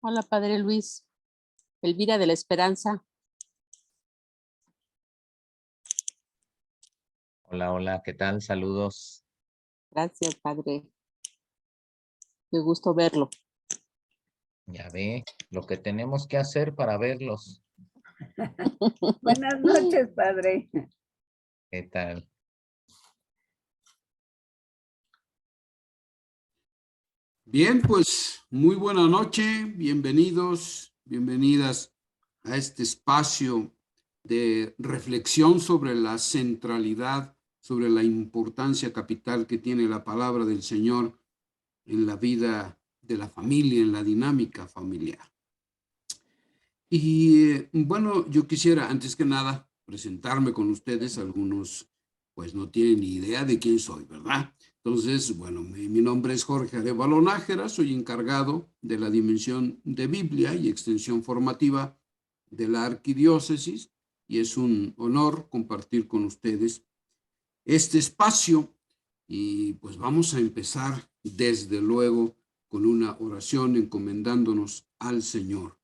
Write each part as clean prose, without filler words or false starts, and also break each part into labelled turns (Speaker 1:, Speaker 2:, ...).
Speaker 1: Hola, Padre Luis. Elvira de la Esperanza.
Speaker 2: Hola, hola, ¿qué tal? Saludos.
Speaker 1: Gracias, Padre. Qué gusto verlo.
Speaker 2: Ya ve lo que tenemos que hacer para verlos.
Speaker 3: Buenas noches, Padre.
Speaker 2: ¿Qué tal?
Speaker 4: Bien, pues muy buena noche, bienvenidos, bienvenidas a este espacio de reflexión sobre la centralidad, sobre la importancia capital que tiene la palabra del Señor en la vida de la familia, en la dinámica familiar. Y bueno, yo quisiera antes que nada presentarme con ustedes. Algunos pues no tienen ni idea de quién soy, ¿verdad? Entonces, bueno, mi nombre es Jorge Arevalo Nájera, soy encargado de la dimensión de Biblia y extensión formativa de la Arquidiócesis, y es un honor compartir con ustedes este espacio. Y pues vamos a empezar desde luego con una oración encomendándonos al Señor.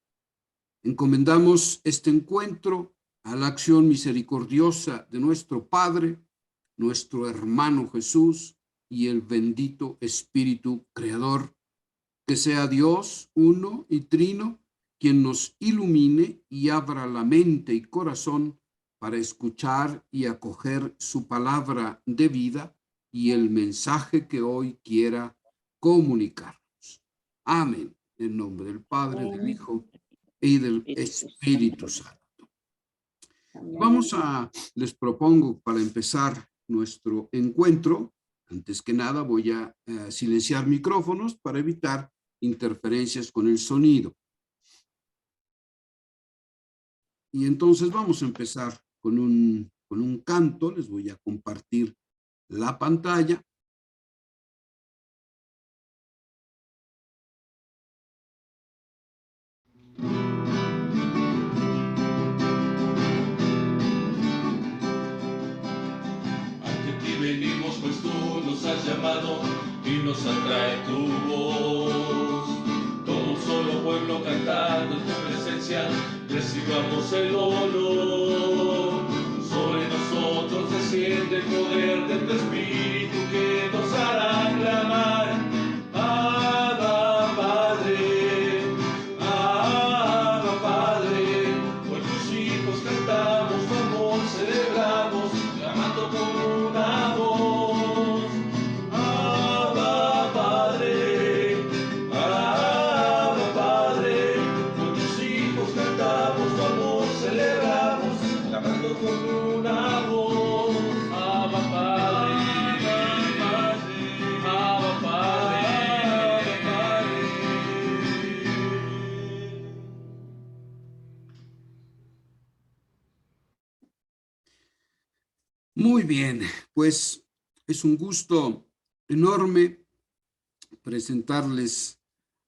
Speaker 4: Encomendamos este encuentro a la acción misericordiosa de nuestro Padre, nuestro hermano Jesús y el bendito Espíritu Creador, que sea Dios uno y trino, quien nos ilumine y abra la mente y corazón para escuchar y acoger su palabra de vida y el mensaje que hoy quiera comunicarnos. Amén. En nombre del Padre, del Hijo y del Espíritu Santo. Les propongo para empezar nuestro encuentro, antes que nada voy a silenciar micrófonos para evitar interferencias con el sonido. Y entonces vamos a empezar con un canto. Les voy a compartir la pantalla.
Speaker 5: Venimos pues tú nos has llamado y nos atrae tu voz. Todo un solo pueblo cantando en tu presencia, recibamos el honor. Sobre nosotros desciende el poder de tu Espíritu que nos hará clamar. Abba Padre, Abba Padre. Por tus hijos cantamos tu amor, celebramos, clamando con una voz. Abba Padre, Abba Padre. Por tus hijos cantamos tu amor, celebramos, clamando con una voz. Abba Padre, Abba Padre, Abba Padre.
Speaker 4: Muy bien, pues es un gusto enorme presentarles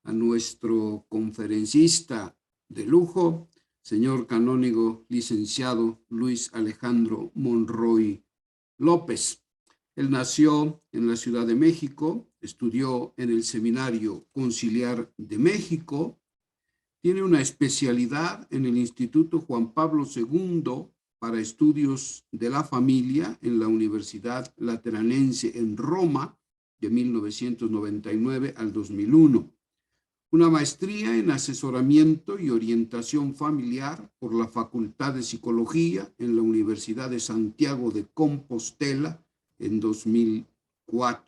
Speaker 4: a nuestro conferencista de lujo, señor canónigo licenciado Luis Alejandro Monroy López. Él nació en la Ciudad de México, estudió en el Seminario Conciliar de México, tiene una especialidad en el Instituto Juan Pablo II para Estudios de la Familia en la Universidad Lateranense en Roma, de 1999 al 2001. Una maestría en asesoramiento y orientación familiar por la Facultad de Psicología en la Universidad de Santiago de Compostela en 2004.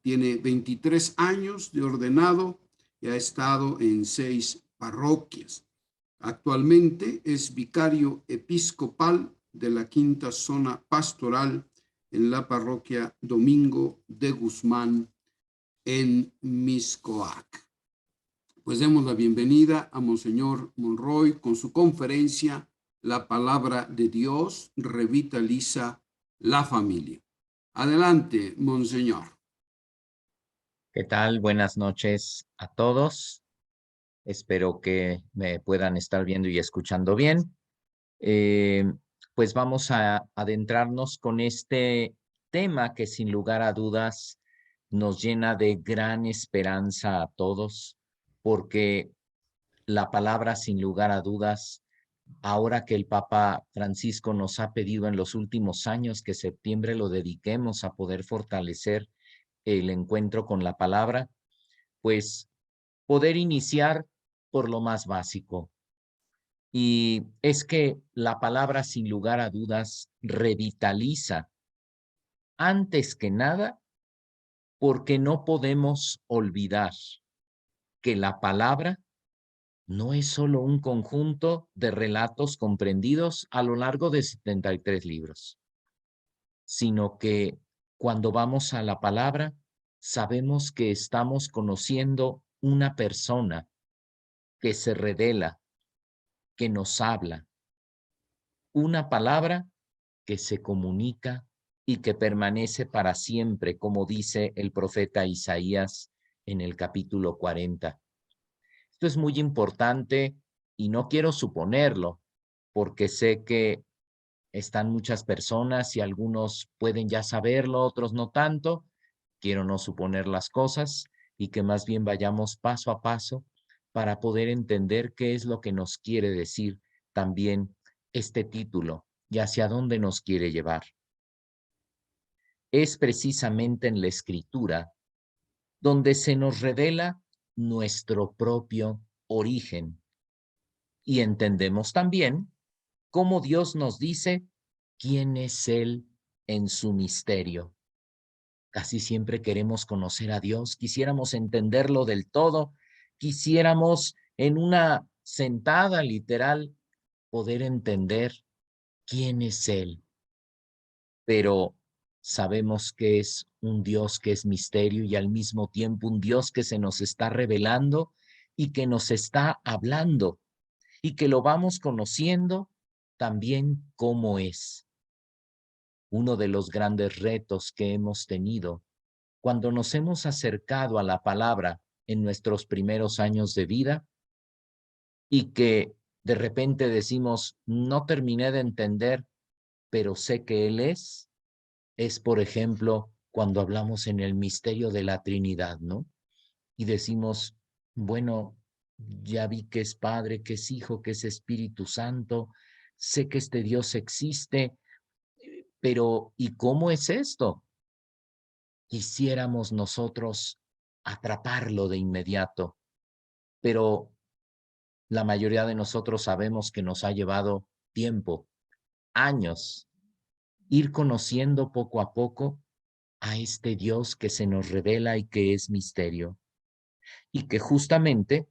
Speaker 4: Tiene 23 años de ordenado y ha estado en 6 parroquias. Actualmente es vicario episcopal de la quinta zona pastoral en la parroquia Domingo de Guzmán en Mixcoac. Pues demos la bienvenida a Monseñor Monroy con su conferencia La palabra de Dios revitaliza la familia. Adelante, Monseñor.
Speaker 2: ¿Qué tal? Buenas noches a todos. Espero que me puedan estar viendo y escuchando bien. Pues vamos a adentrarnos con este tema que sin lugar a dudas nos llena de gran esperanza a todos, porque la palabra, sin lugar a dudas, ahora que el Papa Francisco nos ha pedido en los últimos años que septiembre lo dediquemos a poder fortalecer el encuentro con la palabra, pues poder iniciar por lo más básico. Y es que la palabra, sin lugar a dudas, revitaliza antes que nada, porque no podemos olvidar que la palabra no es solo un conjunto de relatos comprendidos a lo largo de 73 libros, sino que cuando vamos a la palabra, sabemos que estamos conociendo una persona que se revela, que nos habla, una palabra que se comunica y que permanece para siempre, como dice el profeta Isaías en el capítulo 40. Esto es muy importante y no quiero suponerlo, porque sé que están muchas personas y algunos pueden ya saberlo, otros no tanto. Quiero no suponer las cosas y que más bien vayamos paso a paso para poder entender qué es lo que nos quiere decir también este título y hacia dónde nos quiere llevar. Es precisamente en la Escritura donde se nos revela nuestro propio origen y entendemos también cómo Dios nos dice quién es Él en su misterio. Casi siempre queremos conocer a Dios, quisiéramos entenderlo del todo, quisiéramos en una sentada literal poder entender quién es Él, pero sabemos que es un Dios que es misterio y al mismo tiempo un Dios que se nos está revelando y que nos está hablando y que lo vamos conociendo también cómo es. Uno de los grandes retos que hemos tenido cuando nos hemos acercado a la palabra en nuestros primeros años de vida y que de repente decimos, no terminé de entender, pero sé que Él es, por ejemplo, cuando hablamos en el misterio de la Trinidad, ¿no? Y decimos, bueno, ya vi que es Padre, que es Hijo, que es Espíritu Santo, sé que este Dios existe, pero ¿y cómo es esto? Quisiéramos nosotros atraparlo de inmediato, pero la mayoría de nosotros sabemos que nos ha llevado tiempo, años, ir conociendo poco a poco a este Dios que se nos revela y que es misterio. Y que justamente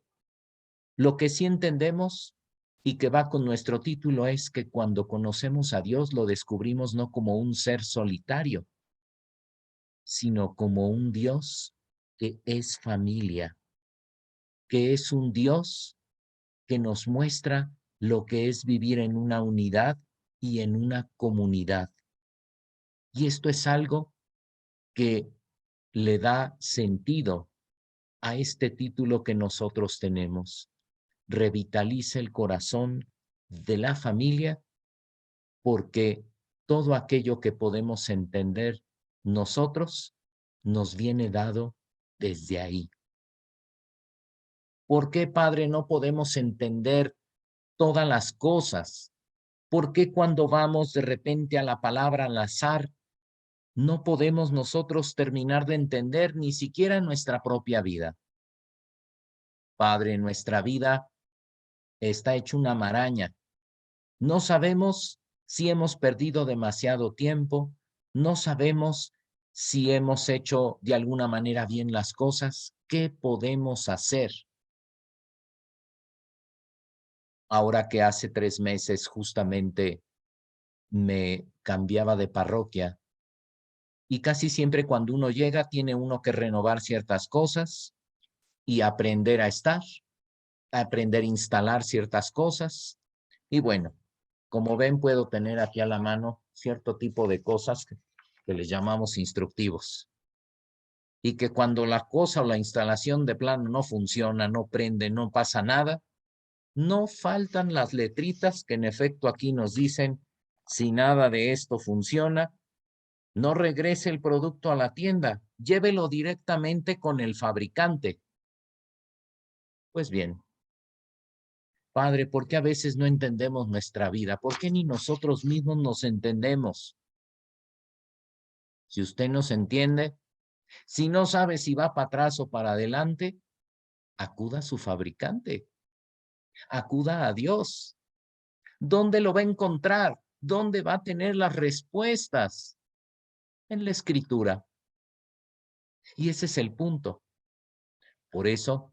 Speaker 2: lo que sí entendemos y que va con nuestro título es que cuando conocemos a Dios lo descubrimos no como un ser solitario, sino como un Dios que es familia, que es un Dios que nos muestra lo que es vivir en una unidad y en una comunidad. Y esto es algo que le da sentido a este título que nosotros tenemos. Revitaliza el corazón de la familia porque todo aquello que podemos entender nosotros nos viene dado desde ahí. ¿Por qué, Padre, no podemos entender todas las cosas? ¿Por qué cuando vamos de repente a la palabra al azar, no podemos nosotros terminar de entender ni siquiera nuestra propia vida? Padre, nuestra vida está hecha una maraña. No sabemos si hemos perdido demasiado tiempo, no sabemos si hemos hecho de alguna manera bien las cosas. ¿Qué podemos hacer? Ahora que hace 3 meses justamente me cambiaba de parroquia y casi siempre cuando uno llega tiene uno que renovar ciertas cosas y aprender a estar, aprender a instalar ciertas cosas. Y bueno, como ven, puedo tener aquí a la mano cierto tipo de cosas que les llamamos instructivos. Y que cuando la cosa o la instalación de plano no funciona, no prende, no pasa nada, no faltan las letritas que en efecto aquí nos dicen, si nada de esto funciona, no regrese el producto a la tienda, llévelo directamente con el fabricante. Pues bien, Padre, ¿por qué a veces no entendemos nuestra vida? ¿Por qué ni nosotros mismos nos entendemos? Si usted nos entiende, si no sabe si va para atrás o para adelante, acuda a su fabricante, acuda a Dios. ¿Dónde lo va a encontrar? ¿Dónde va a tener las respuestas? En la Escritura. Y ese es el punto. Por eso,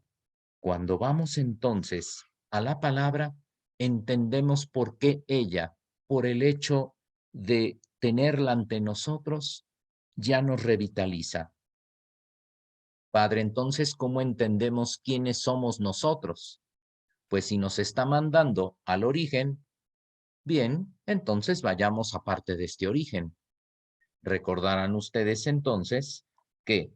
Speaker 2: cuando vamos entonces a la palabra, entendemos por qué ella, por el hecho de tenerla ante nosotros, ya nos revitaliza. Padre, entonces, ¿cómo entendemos quiénes somos nosotros? Pues si nos está mandando al origen, bien, entonces vayamos a parte de este origen. Recordarán ustedes entonces que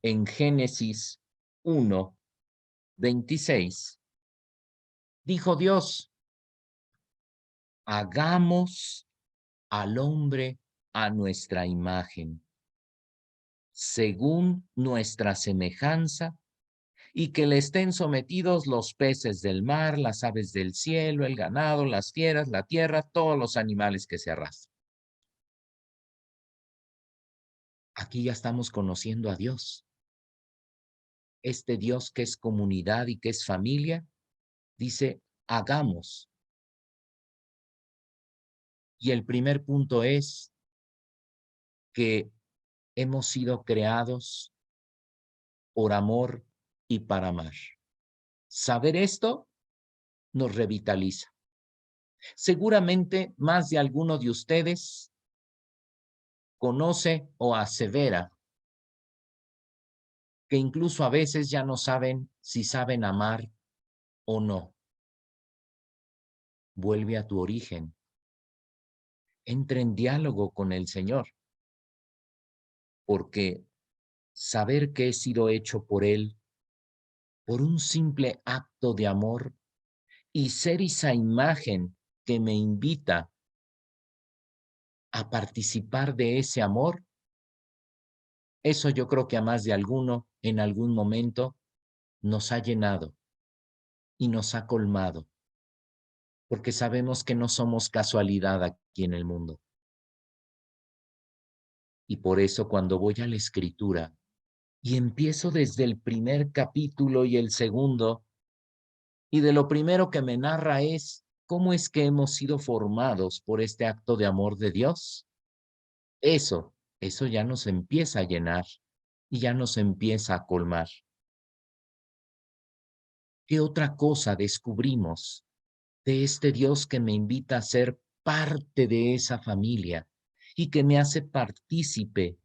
Speaker 2: en Génesis 1:26 dijo Dios, hagamos al hombre a nuestra imagen, según nuestra semejanza, y que le estén sometidos los peces del mar, las aves del cielo, el ganado, las fieras, la tierra, todos los animales que se arrastran. Aquí ya estamos conociendo a Dios. Este Dios que es comunidad y que es familia, dice, hagamos. Y el primer punto es que hemos sido creados por amor y para amar. Saber esto nos revitaliza. Seguramente más de alguno de ustedes conoce o asevera que incluso a veces ya no saben si saben amar o no. Vuelve a tu origen. Entra en diálogo con el Señor, porque saber que he sido hecho por Él, por un simple acto de amor, y ser esa imagen que me invita a participar de ese amor, eso yo creo que a más de alguno en algún momento nos ha llenado y nos ha colmado, porque sabemos que no somos casualidad aquí en el mundo. Y por eso cuando voy a la Escritura y empiezo desde el primer capítulo y el segundo, y de lo primero que me narra es cómo es que hemos sido formados por este acto de amor de Dios, eso ya nos empieza a llenar y ya nos empieza a colmar. ¿Qué otra cosa descubrimos de este Dios que me invita a ser parte de esa familia y que me hace partícipe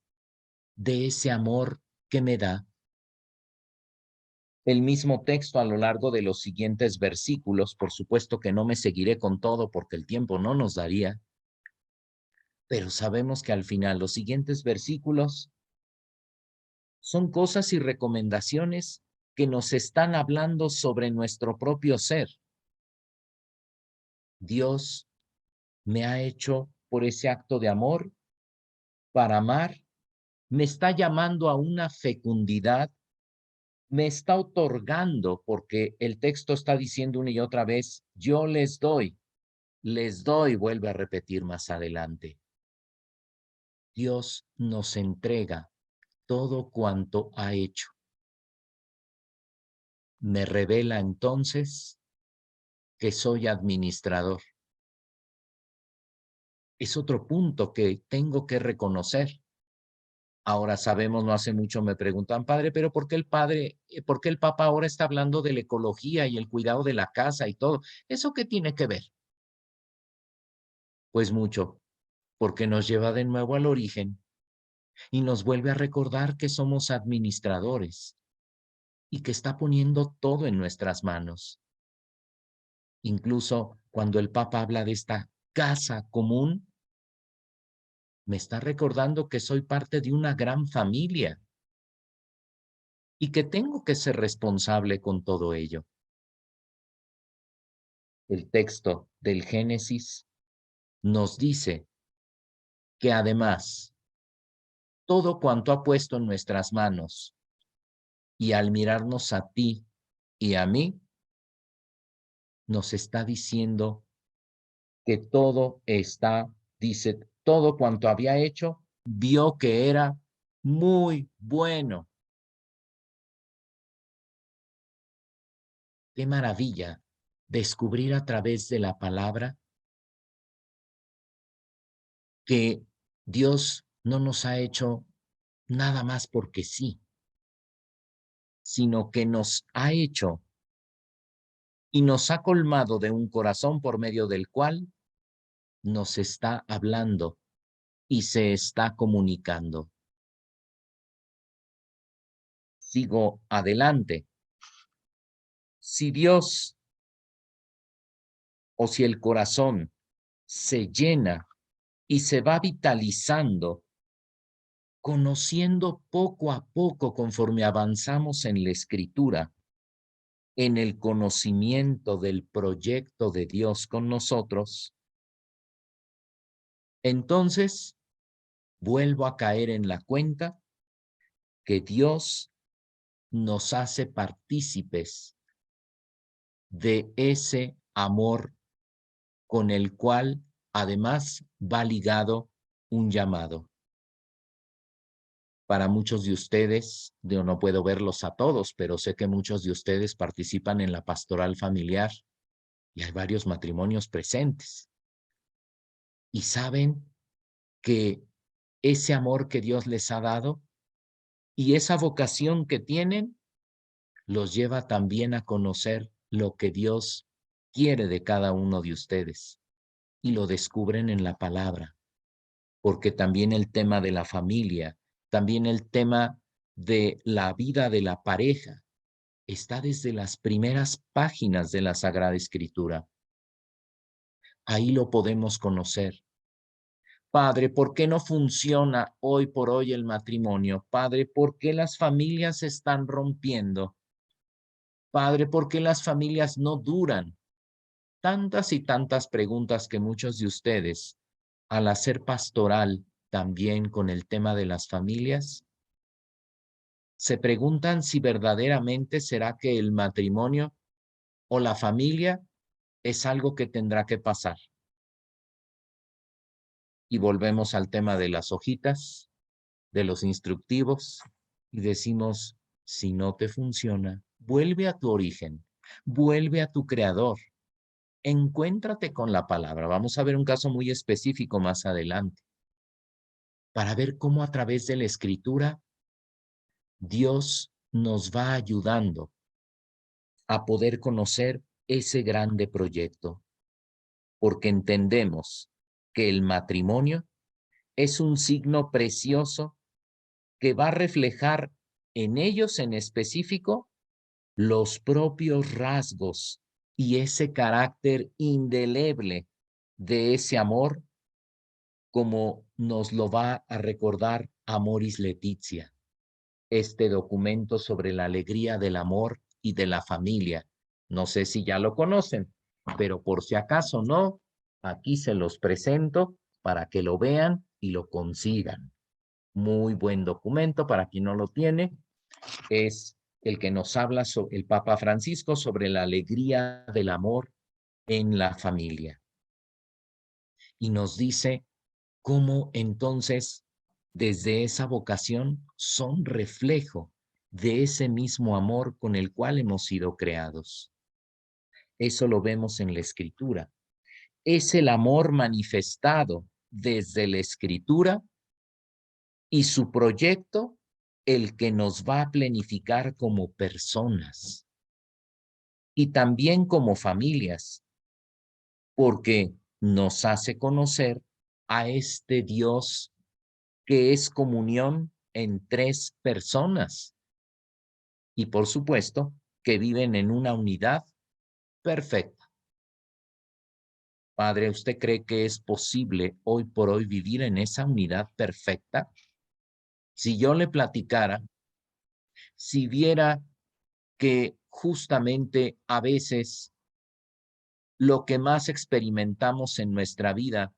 Speaker 2: de ese amor que me da? El mismo texto a lo largo de los siguientes versículos, por supuesto que no me seguiré con todo porque el tiempo no nos daría, pero sabemos que al final los siguientes versículos son cosas y recomendaciones que nos están hablando sobre nuestro propio ser. Dios me ha hecho por ese acto de amor, para amar, me está llamando a una fecundidad, me está otorgando, porque el texto está diciendo una y otra vez, yo les doy, vuelve a repetir más adelante. Dios nos entrega todo cuanto ha hecho. Me revela entonces que soy administrador. Es otro punto que tengo que reconocer. Ahora sabemos, no hace mucho me preguntan, padre, pero ¿por qué el Papa ahora está hablando de la ecología y el cuidado de la casa y todo? ¿Eso qué tiene que ver? Pues mucho, porque nos lleva de nuevo al origen y nos vuelve a recordar que somos administradores y que está poniendo todo en nuestras manos. Incluso cuando el Papa habla de esta casa común, me está recordando que soy parte de una gran familia y que tengo que ser responsable con todo ello. El texto del Génesis nos dice que además todo cuanto ha puesto en nuestras manos y al mirarnos a ti y a mí, nos está diciendo que todo está, dice, todo cuanto había hecho, vio que era muy bueno. Qué maravilla descubrir a través de la palabra que Dios no nos ha hecho nada más porque sí, sino que nos ha hecho y nos ha colmado de un corazón por medio del cual nos está hablando y se está comunicando. Sigo adelante. Si Dios o si el corazón se llena y se va vitalizando, conociendo poco a poco conforme avanzamos en la escritura, en el conocimiento del proyecto de Dios con nosotros, entonces vuelvo a caer en la cuenta que Dios nos hace partícipes de ese amor con el cual además va ligado un llamado. Para muchos de ustedes, yo no puedo verlos a todos, pero sé que muchos de ustedes participan en la pastoral familiar y hay varios matrimonios presentes. Y saben que ese amor que Dios les ha dado y esa vocación que tienen los lleva también a conocer lo que Dios quiere de cada uno de ustedes y lo descubren en la palabra, porque también el tema de la familia, también el tema de la vida de la pareja está desde las primeras páginas de la Sagrada Escritura. Ahí lo podemos conocer. Padre, ¿por qué no funciona hoy por hoy el matrimonio? Padre, ¿por qué las familias se están rompiendo? Padre, ¿por qué las familias no duran? Tantas y tantas preguntas que muchos de ustedes, al hacer pastoral también con el tema de las familias, se preguntan si verdaderamente será que el matrimonio o la familia es algo que tendrá que pasar. Y volvemos al tema de las hojitas, de los instructivos, y decimos, si no te funciona, vuelve a tu origen, vuelve a tu creador, encuéntrate con la palabra. Vamos a ver un caso muy específico más adelante, para ver cómo a través de la escritura Dios nos va ayudando a poder conocer ese grande proyecto, porque entendemos que el matrimonio es un signo precioso que va a reflejar en ellos en específico los propios rasgos y ese carácter indeleble de ese amor, como nos lo va a recordar Amoris Laetitia, este documento sobre la alegría del amor y de la familia. No sé si ya lo conocen, pero por si acaso no, aquí se los presento para que lo vean y lo consigan. Muy buen documento para quien no lo tiene. Es el que nos habla sobre el Papa Francisco sobre la alegría del amor en la familia. Y nos dice cómo entonces desde esa vocación son reflejo de ese mismo amor con el cual hemos sido creados. Eso lo vemos en la Escritura. Es el amor manifestado desde la Escritura y su proyecto el que nos va a planificar como personas y también como familias, porque nos hace conocer a este Dios que es comunión en tres personas y por supuesto que viven en una unidad perfecta. Padre, ¿usted cree que es posible hoy por hoy vivir en esa unidad perfecta? Si yo le platicara, si viera que justamente a veces lo que más experimentamos en nuestra vida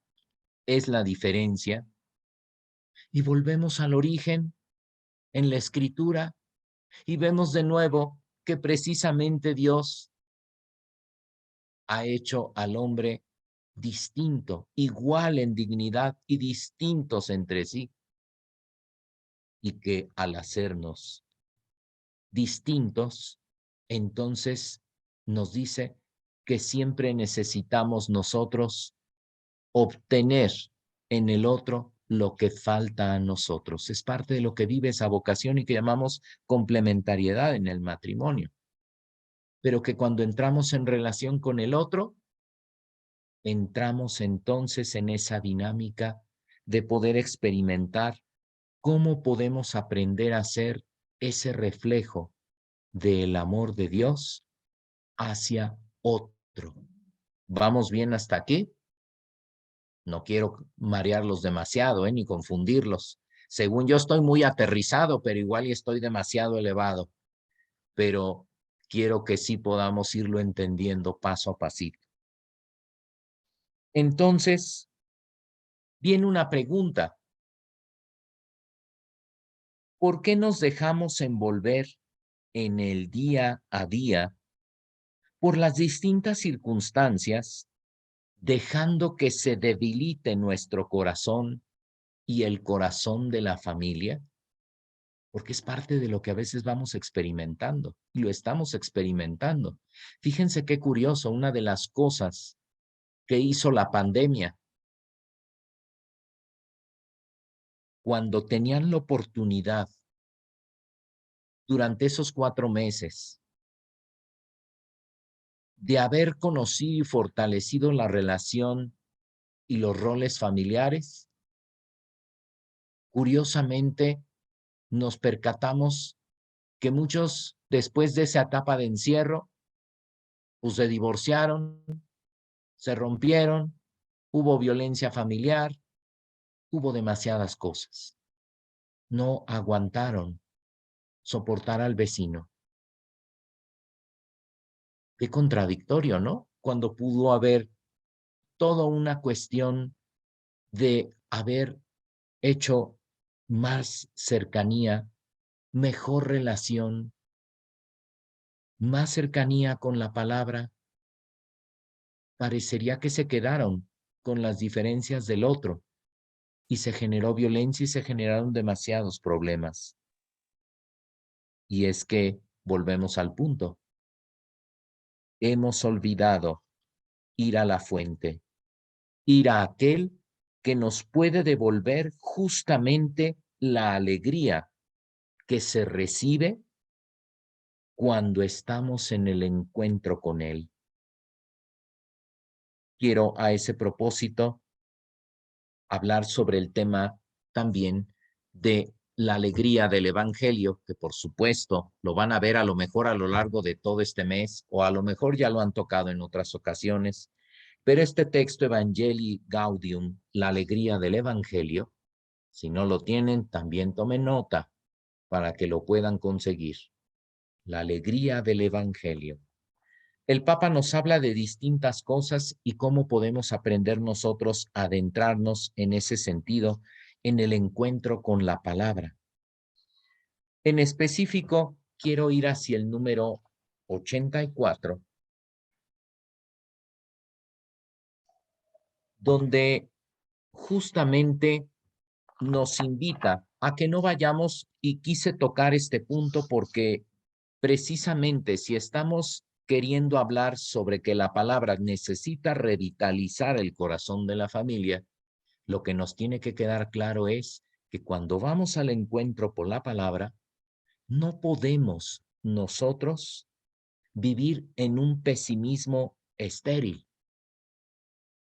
Speaker 2: es la diferencia, y volvemos al origen en la Escritura y vemos de nuevo que precisamente Dios ha hecho al hombre distinto, igual en dignidad y distintos entre sí. Y que al hacernos distintos, entonces nos dice que siempre necesitamos nosotros obtener en el otro lo que falta a nosotros. Es parte de lo que vive esa vocación y que llamamos complementariedad en el matrimonio. Pero que cuando entramos en relación con el otro, entramos entonces en esa dinámica de poder experimentar cómo podemos aprender a ser ese reflejo del amor de Dios hacia otro. ¿Vamos bien hasta aquí? No quiero marearlos demasiado, ni confundirlos. Según yo estoy muy aterrizado, pero igual y estoy demasiado elevado. Pero quiero que sí podamos irlo entendiendo paso a pasito. Entonces, viene una pregunta. ¿Por qué nos dejamos envolver en el día a día por las distintas circunstancias, dejando que se debilite nuestro corazón y el corazón de la familia? Porque es parte de lo que a veces vamos experimentando y lo estamos experimentando. Fíjense qué curioso, una de las cosas que hizo la pandemia, cuando tenían la oportunidad durante esos 4 meses de haber conocido y fortalecido la relación y los roles familiares, curiosamente nos percatamos que muchos, después de esa etapa de encierro, pues se divorciaron, se rompieron, hubo violencia familiar, hubo demasiadas cosas. No aguantaron soportar al vecino. Qué contradictorio, ¿no? Cuando pudo haber toda una cuestión de haber hecho más cercanía, mejor relación, más cercanía con la palabra, parecería que se quedaron con las diferencias del otro y se generó violencia y se generaron demasiados problemas. Y es que volvemos al punto. Hemos olvidado ir a la fuente, ir a aquel que nos puede devolver justamente la alegría que se recibe cuando estamos en el encuentro con Él. Quiero a ese propósito hablar sobre el tema también de la alegría del Evangelio, que por supuesto lo van a ver a lo mejor a lo largo de todo este mes, o a lo mejor ya lo han tocado en otras ocasiones, pero este texto Evangelii Gaudium, la alegría del Evangelio, si no lo tienen, también tomen nota para que lo puedan conseguir. La alegría del Evangelio. El Papa nos habla de distintas cosas y cómo podemos aprender nosotros a adentrarnos en ese sentido, en el encuentro con la palabra. En específico, quiero ir hacia el número 84, donde justamente nos invita a que no vayamos, y quise tocar este punto porque precisamente si estamos queriendo hablar sobre que la palabra necesita revitalizar el corazón de la familia, lo que nos tiene que quedar claro es que cuando vamos al encuentro por la palabra, no podemos nosotros vivir en un pesimismo estéril.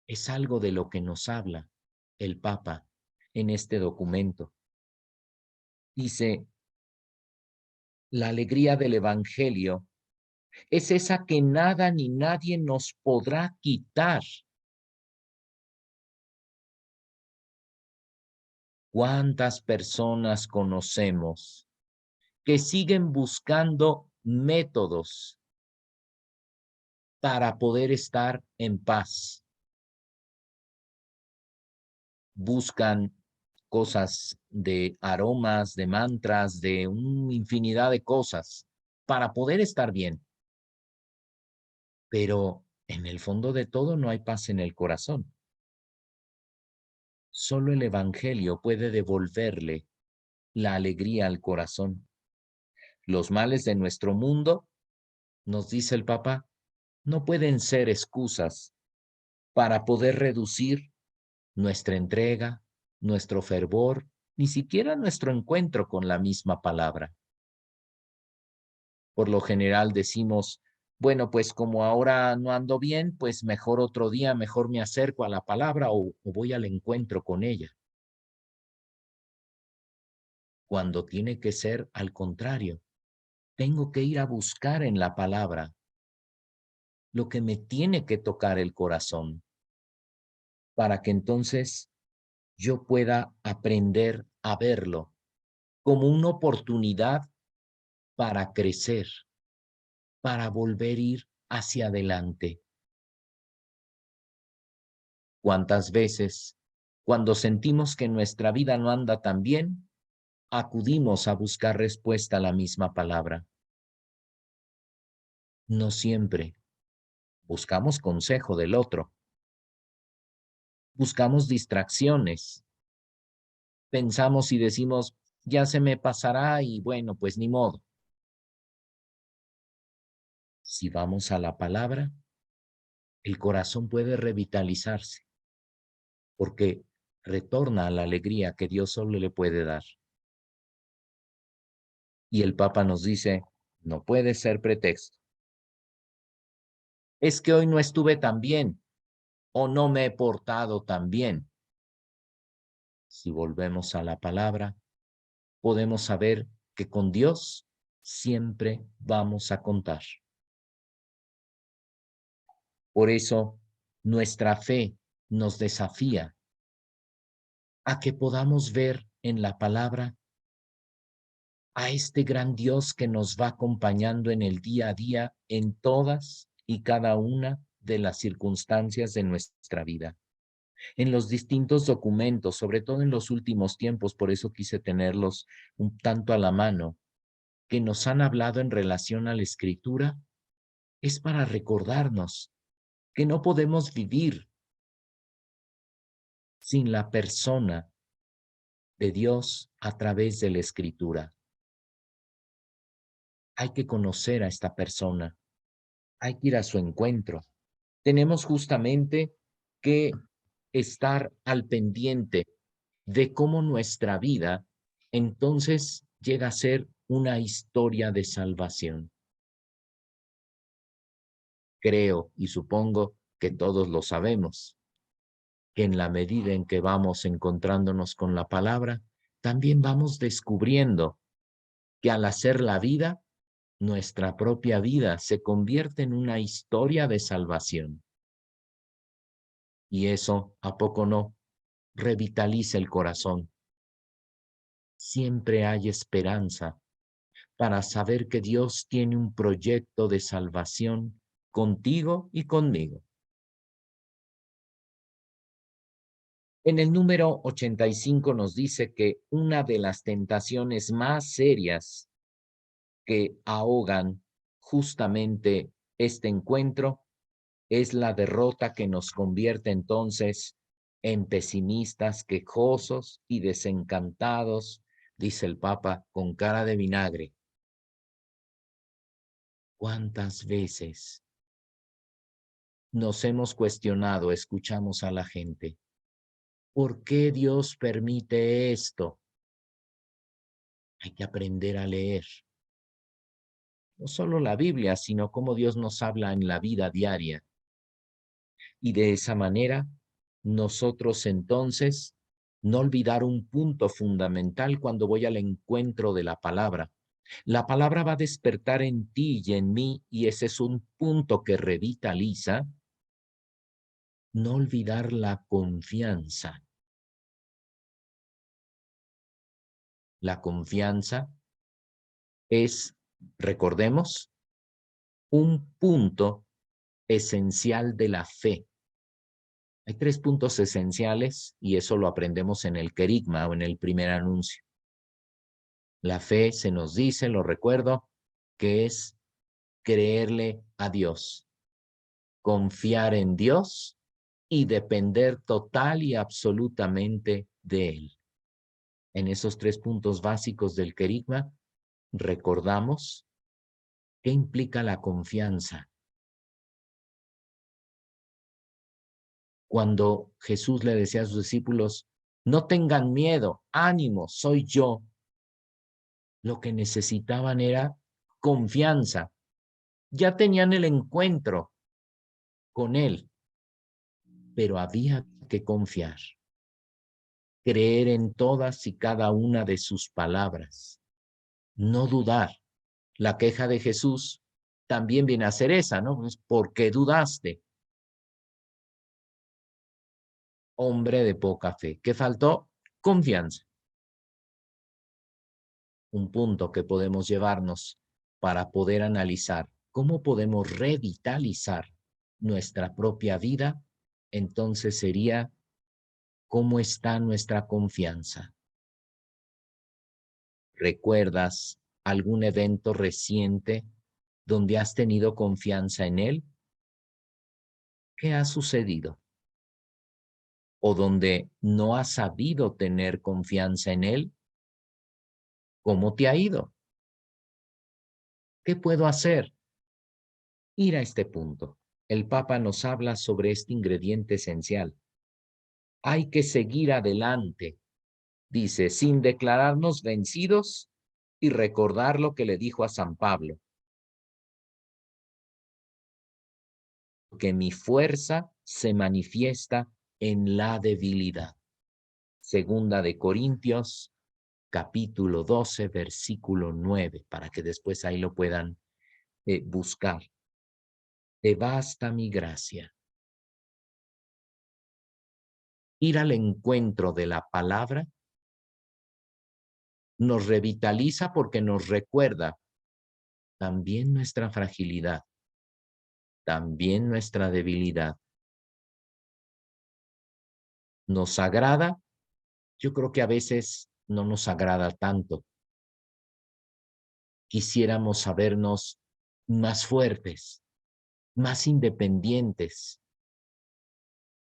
Speaker 2: Es algo de lo que nos habla el Papa en este documento. Dice, la alegría del Evangelio es esa que nada ni nadie nos podrá quitar. ¿Cuántas personas conocemos que siguen buscando métodos para poder estar en paz? Buscan cosas de aromas, de mantras, de una infinidad de cosas para poder estar bien. Pero en el fondo de todo no hay paz en el corazón. Solo el Evangelio puede devolverle la alegría al corazón. Los males de nuestro mundo, nos dice el Papa, no pueden ser excusas para poder reducir nuestra entrega, nuestro fervor, ni siquiera nuestro encuentro con la misma palabra. Por lo general decimos, bueno, pues como ahora no ando bien, pues mejor otro día, mejor me acerco a la palabra o voy al encuentro con ella. Cuando tiene que ser al contrario. Tengo que ir a buscar en la palabra lo que me tiene que tocar el corazón para que entonces yo pueda aprender a verlo como una oportunidad para crecer, para volver a ir hacia adelante. ¿Cuántas veces, cuando sentimos que nuestra vida no anda tan bien, acudimos a buscar respuesta a la misma palabra? No siempre. Buscamos consejo del otro. Buscamos distracciones. Pensamos y decimos, ya se me pasará y bueno, pues ni modo. Si vamos a la palabra, el corazón puede revitalizarse porque retorna a la alegría que Dios solo le puede dar. Y el Papa nos dice, no puede ser pretexto. Es que hoy no estuve tan bien o no me he portado tan bien. Si volvemos a la palabra, podemos saber que con Dios siempre vamos a contar. Por eso, nuestra fe nos desafía a que podamos ver en la palabra a este gran Dios que nos va acompañando en el día a día en todas y cada una de las circunstancias de nuestra vida. En los distintos documentos, sobre todo en los últimos tiempos, por eso quise tenerlos un tanto a la mano, que nos han hablado en relación a la Escritura, es para recordarnos que no podemos vivir sin la persona de Dios a través de la Escritura. Hay que conocer a esta persona, hay que ir a su encuentro. Tenemos justamente que estar al pendiente de cómo nuestra vida entonces llega a ser una historia de salvación. Creo y supongo que todos lo sabemos, que en la medida en que vamos encontrándonos con la palabra, también vamos descubriendo que al hacer la vida, nuestra propia vida se convierte en una historia de salvación. Y eso, ¿a poco no?, revitaliza el corazón. Siempre hay esperanza para saber que Dios tiene un proyecto de salvación contigo y conmigo. En el número 85 nos dice que una de las tentaciones más serias que ahogan justamente este encuentro es la derrota que nos convierte entonces en pesimistas, quejosos y desencantados, dice el Papa con cara de vinagre. ¿Cuántas veces nos hemos cuestionado, escuchamos a la gente? ¿Por qué Dios permite esto? Hay que aprender a leer. No solo la Biblia, sino cómo Dios nos habla en la vida diaria. Y de esa manera, nosotros entonces no olvidar un punto fundamental cuando voy al encuentro de la palabra. La palabra va a despertar en ti y en mí, y ese es un punto que revitaliza. No olvidar la confianza. La confianza es, recordemos, un punto esencial de la fe. Hay 3 puntos esenciales y eso lo aprendemos en el querigma o en el primer anuncio. La fe se nos dice, lo recuerdo, que es creerle a Dios. confiar en Dios y depender total y absolutamente de Él. En esos 3 puntos básicos del querigma, recordamos qué implica la confianza. Cuando Jesús le decía a sus discípulos, no tengan miedo, ánimo, soy yo. Lo que necesitaban era confianza. Ya tenían el encuentro con Él, pero había que confiar, creer en todas y cada una de sus palabras, no dudar. La queja de Jesús también viene a ser esa, ¿no? Pues, ¿por qué dudaste? Hombre de poca fe. ¿Qué faltó? Confianza. Un punto que podemos llevarnos para poder analizar cómo podemos revitalizar nuestra propia vida, entonces sería cómo está nuestra confianza. ¿Recuerdas algún evento reciente donde has tenido confianza en él? ¿Qué ha sucedido? ¿O donde no has sabido tener confianza en él? ¿Cómo te ha ido? ¿Qué puedo hacer? Ir a este punto. El Papa nos habla sobre este ingrediente esencial. Hay que seguir adelante, dice, sin declararnos vencidos y recordar lo que le dijo a San Pablo. Que mi fuerza se manifiesta en la debilidad. Segunda de Corintios, capítulo 12, versículo 9, para que después ahí lo puedan buscar. Te basta mi gracia. Ir al encuentro de la palabra nos revitaliza porque nos recuerda también nuestra fragilidad, también nuestra debilidad. ¿Nos agrada? Yo creo que a veces no nos agrada tanto. Quisiéramos sabernos más fuertes, más independientes,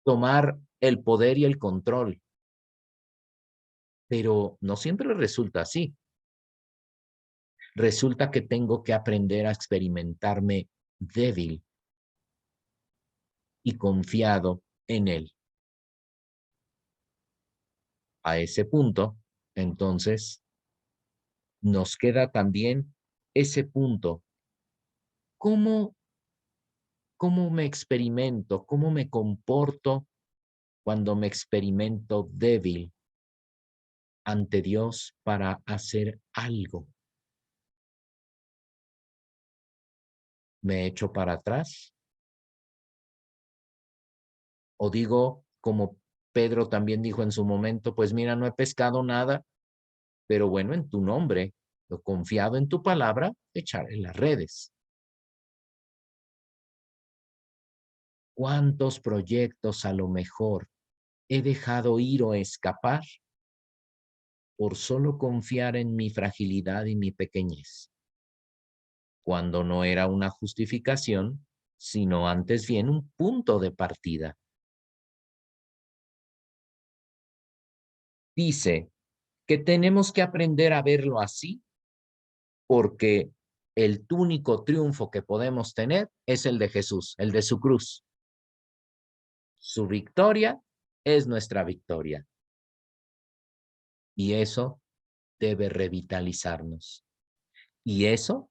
Speaker 2: tomar el poder y el control. Pero no siempre resulta así. Resulta que tengo que aprender a experimentarme débil y confiado en él. A ese punto, entonces, nos queda también ese punto. ¿Cómo me experimento? ¿Cómo me comporto cuando me experimento débil ante Dios para hacer algo? ¿Me echo para atrás? ¿O digo, como Pedro también dijo en su momento, pues mira, no he pescado nada, pero bueno, en tu nombre, lo confiado en tu palabra, echaré las redes? ¿Cuántos proyectos a lo mejor he dejado ir o escapar por solo confiar en mi fragilidad y mi pequeñez? Cuando no era una justificación, sino antes bien un punto de partida. Dice que tenemos que aprender a verlo así, porque el único triunfo que podemos tener es el de Jesús, el de su cruz. Su victoria es nuestra victoria. Y eso debe revitalizarnos. Y eso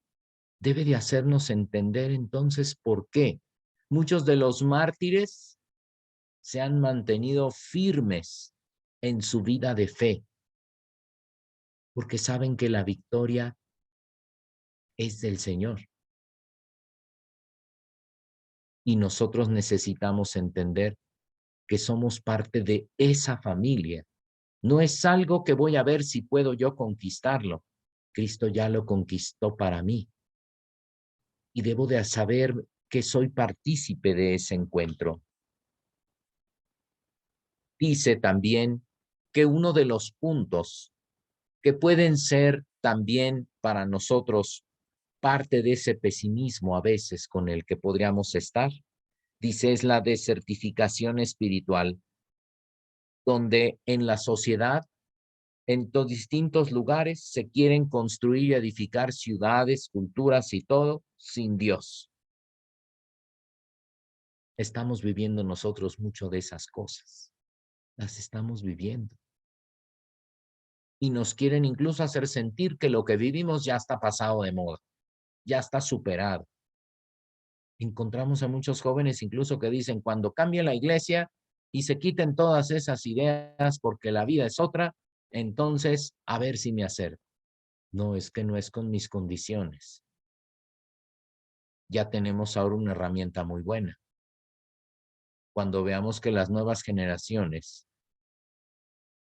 Speaker 2: debe de hacernos entender entonces por qué muchos de los mártires se han mantenido firmes en su vida de fe, porque saben que la victoria es del Señor. Y nosotros necesitamos entender que somos parte de esa familia. No es algo que voy a ver si puedo yo conquistarlo. Cristo ya lo conquistó para mí. Y debo de saber que soy partícipe de ese encuentro. Dice también que uno de los puntos que pueden ser también para nosotros parte de ese pesimismo a veces con el que podríamos estar, Dice, es la desertificación espiritual, donde en la sociedad, en distintos lugares, se quieren construir y edificar ciudades, culturas y todo sin Dios. Estamos viviendo nosotros mucho de esas cosas. Las estamos viviendo. Y nos quieren incluso hacer sentir que lo que vivimos ya está pasado de moda, ya está superado. Encontramos a muchos jóvenes incluso que dicen, cuando cambie la iglesia y se quiten todas esas ideas porque la vida es otra, entonces a ver si me acerco. No, es que no es con mis condiciones. Ya tenemos ahora una herramienta muy buena. Cuando veamos que las nuevas generaciones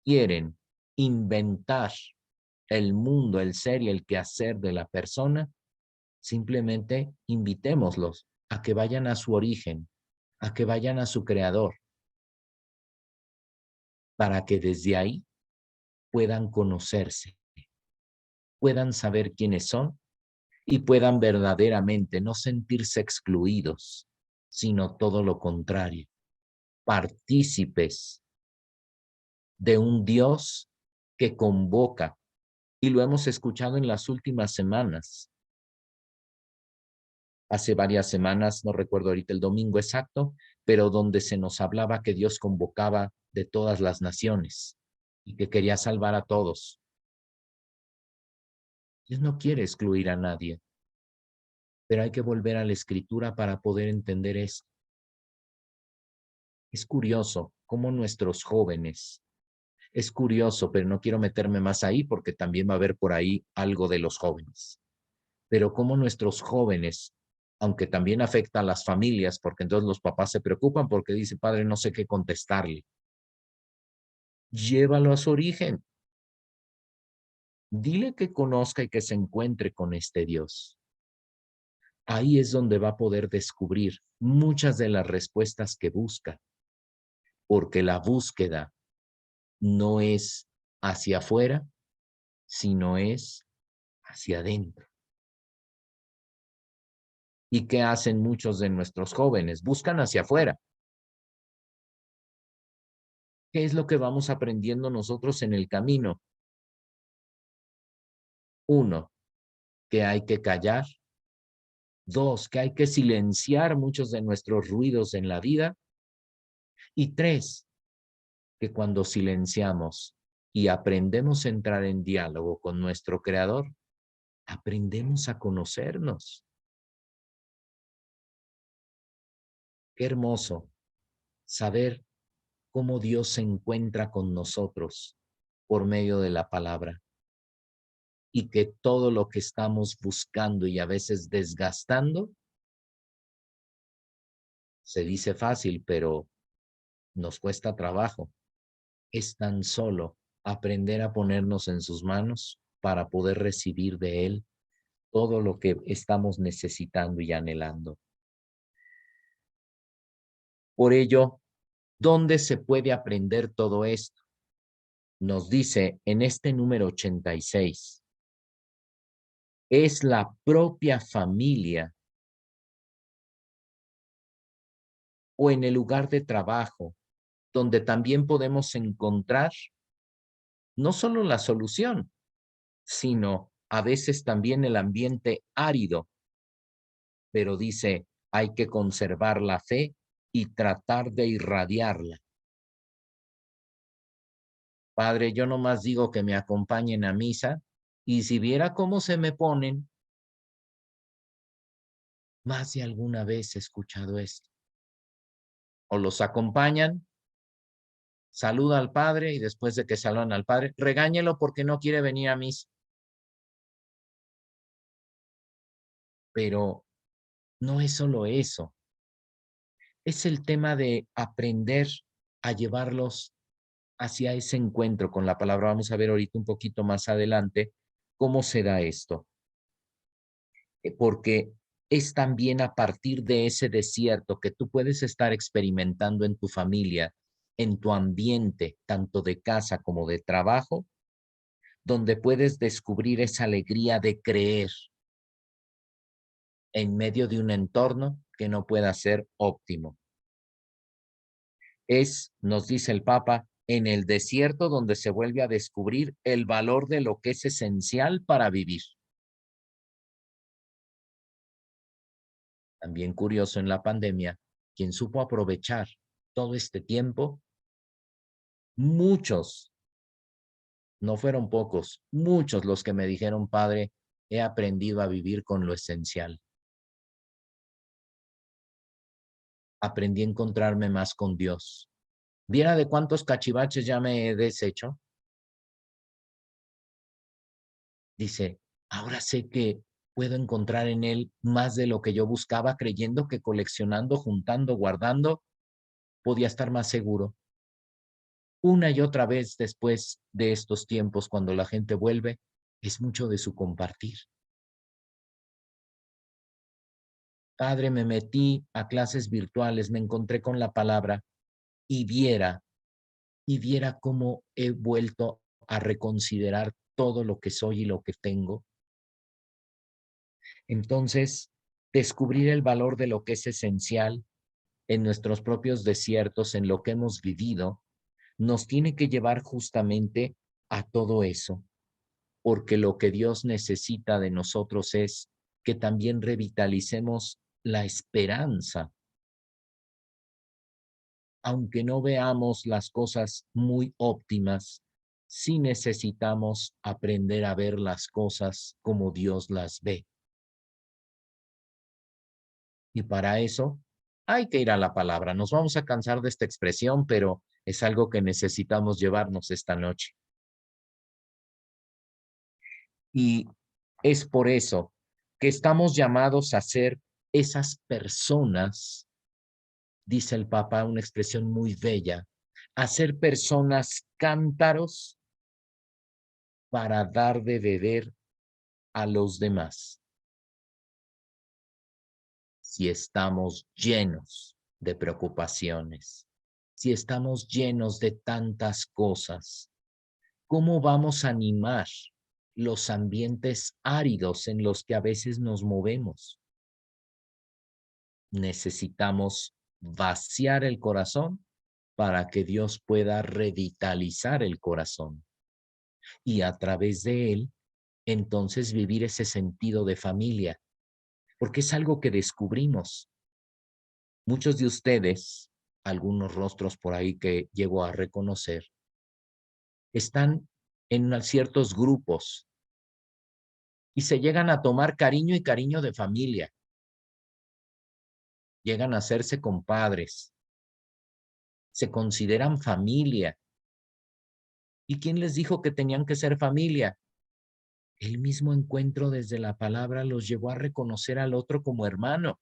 Speaker 2: quieren inventar el mundo, el ser y el quehacer de la persona, simplemente invitémoslos a que vayan a su origen, a que vayan a su creador, para que desde ahí puedan conocerse, puedan saber quiénes son y puedan verdaderamente no sentirse excluidos, sino todo lo contrario, partícipes de un Dios que convoca, y lo hemos escuchado en las últimas semanas. Hace varias semanas, no recuerdo ahorita el domingo exacto, pero donde se nos hablaba que Dios convocaba de todas las naciones y que quería salvar a todos. Dios no quiere excluir a nadie, pero hay que volver a la Escritura para poder entender esto. Es curioso cómo nuestros jóvenes, es curioso, pero no quiero meterme más ahí porque también va a haber por ahí algo de los jóvenes, pero cómo nuestros jóvenes, aunque también afecta a las familias, porque entonces los papás se preocupan porque dice, padre, no sé qué contestarle. Llévalo a su origen. Dile que conozca y que se encuentre con este Dios. Ahí es donde va a poder descubrir muchas de las respuestas que busca, porque la búsqueda no es hacia afuera, sino es hacia adentro. ¿Y qué hacen muchos de nuestros jóvenes? Buscan hacia afuera. ¿Qué es lo que vamos aprendiendo nosotros en el camino? Uno, que hay que callar. Dos, que hay que silenciar muchos de nuestros ruidos en la vida. Y tres, que cuando silenciamos y aprendemos a entrar en diálogo con nuestro Creador, aprendemos a conocernos. Qué hermoso saber cómo Dios se encuentra con nosotros por medio de la palabra. Y que todo lo que estamos buscando y a veces desgastando, se dice fácil, pero nos cuesta trabajo. Es tan solo aprender a ponernos en sus manos para poder recibir de Él todo lo que estamos necesitando y anhelando. Por ello, ¿dónde se puede aprender todo esto? Nos dice en este número 86, es la propia familia o en el lugar de trabajo, donde también podemos encontrar no solo la solución, sino a veces también el ambiente árido. Pero dice, hay que conservar la fe y tratar de irradiarla. Padre, yo nomás digo que me acompañen a misa y si viera cómo se me ponen, más de alguna vez he escuchado esto. O los acompañan, saluda al padre y después de que saludan al padre, regáñelo porque no quiere venir a misa. Pero no es solo eso. Es el tema de aprender a llevarlos hacia ese encuentro con la palabra. Vamos a ver ahorita un poquito más adelante cómo se da esto. Porque es también a partir de ese desierto que tú puedes estar experimentando en tu familia, en tu ambiente, tanto de casa como de trabajo, donde puedes descubrir esa alegría de creer en medio de un entorno que no pueda ser óptimo. Es, nos dice el Papa, en el desierto donde se vuelve a descubrir el valor de lo que es esencial para vivir. También curioso en la pandemia, quien supo aprovechar todo este tiempo, muchos, no fueron pocos, muchos los que me dijeron, padre, he aprendido a vivir con lo esencial. Aprendí a encontrarme más con Dios. ¿Viera de cuántos cachivaches ya me he deshecho? Dice, ahora sé que puedo encontrar en Él más de lo que yo buscaba, creyendo que coleccionando, juntando, guardando, podía estar más seguro. Una y otra vez después de estos tiempos, cuando la gente vuelve, es mucho de su compartir. Padre, me metí a clases virtuales, me encontré con la palabra y viera cómo he vuelto a reconsiderar todo lo que soy y lo que tengo. Entonces, descubrir el valor de lo que es esencial en nuestros propios desiertos, en lo que hemos vivido, nos tiene que llevar justamente a todo eso, porque lo que Dios necesita de nosotros es que también revitalicemos la esperanza. Aunque no veamos las cosas muy óptimas, sí necesitamos aprender a ver las cosas como Dios las ve. Y para eso hay que ir a la palabra. Nos vamos a cansar de esta expresión, pero es algo que necesitamos llevarnos esta noche. Y es por eso que estamos llamados a ser esas personas, dice el Papa, una expresión muy bella, a ser personas cántaros para dar de beber a los demás. Si estamos llenos de preocupaciones, si estamos llenos de tantas cosas, ¿cómo vamos a animar los ambientes áridos en los que a veces nos movemos? Necesitamos vaciar el corazón para que Dios pueda revitalizar el corazón y a través de él, entonces vivir ese sentido de familia, porque es algo que descubrimos. Muchos de ustedes, algunos rostros por ahí que llego a reconocer, están en ciertos grupos y se llegan a tomar cariño y cariño de familia. Llegan a hacerse compadres, se consideran familia. ¿Y quién les dijo que tenían que ser familia? El mismo encuentro desde la palabra los llevó a reconocer al otro como hermano,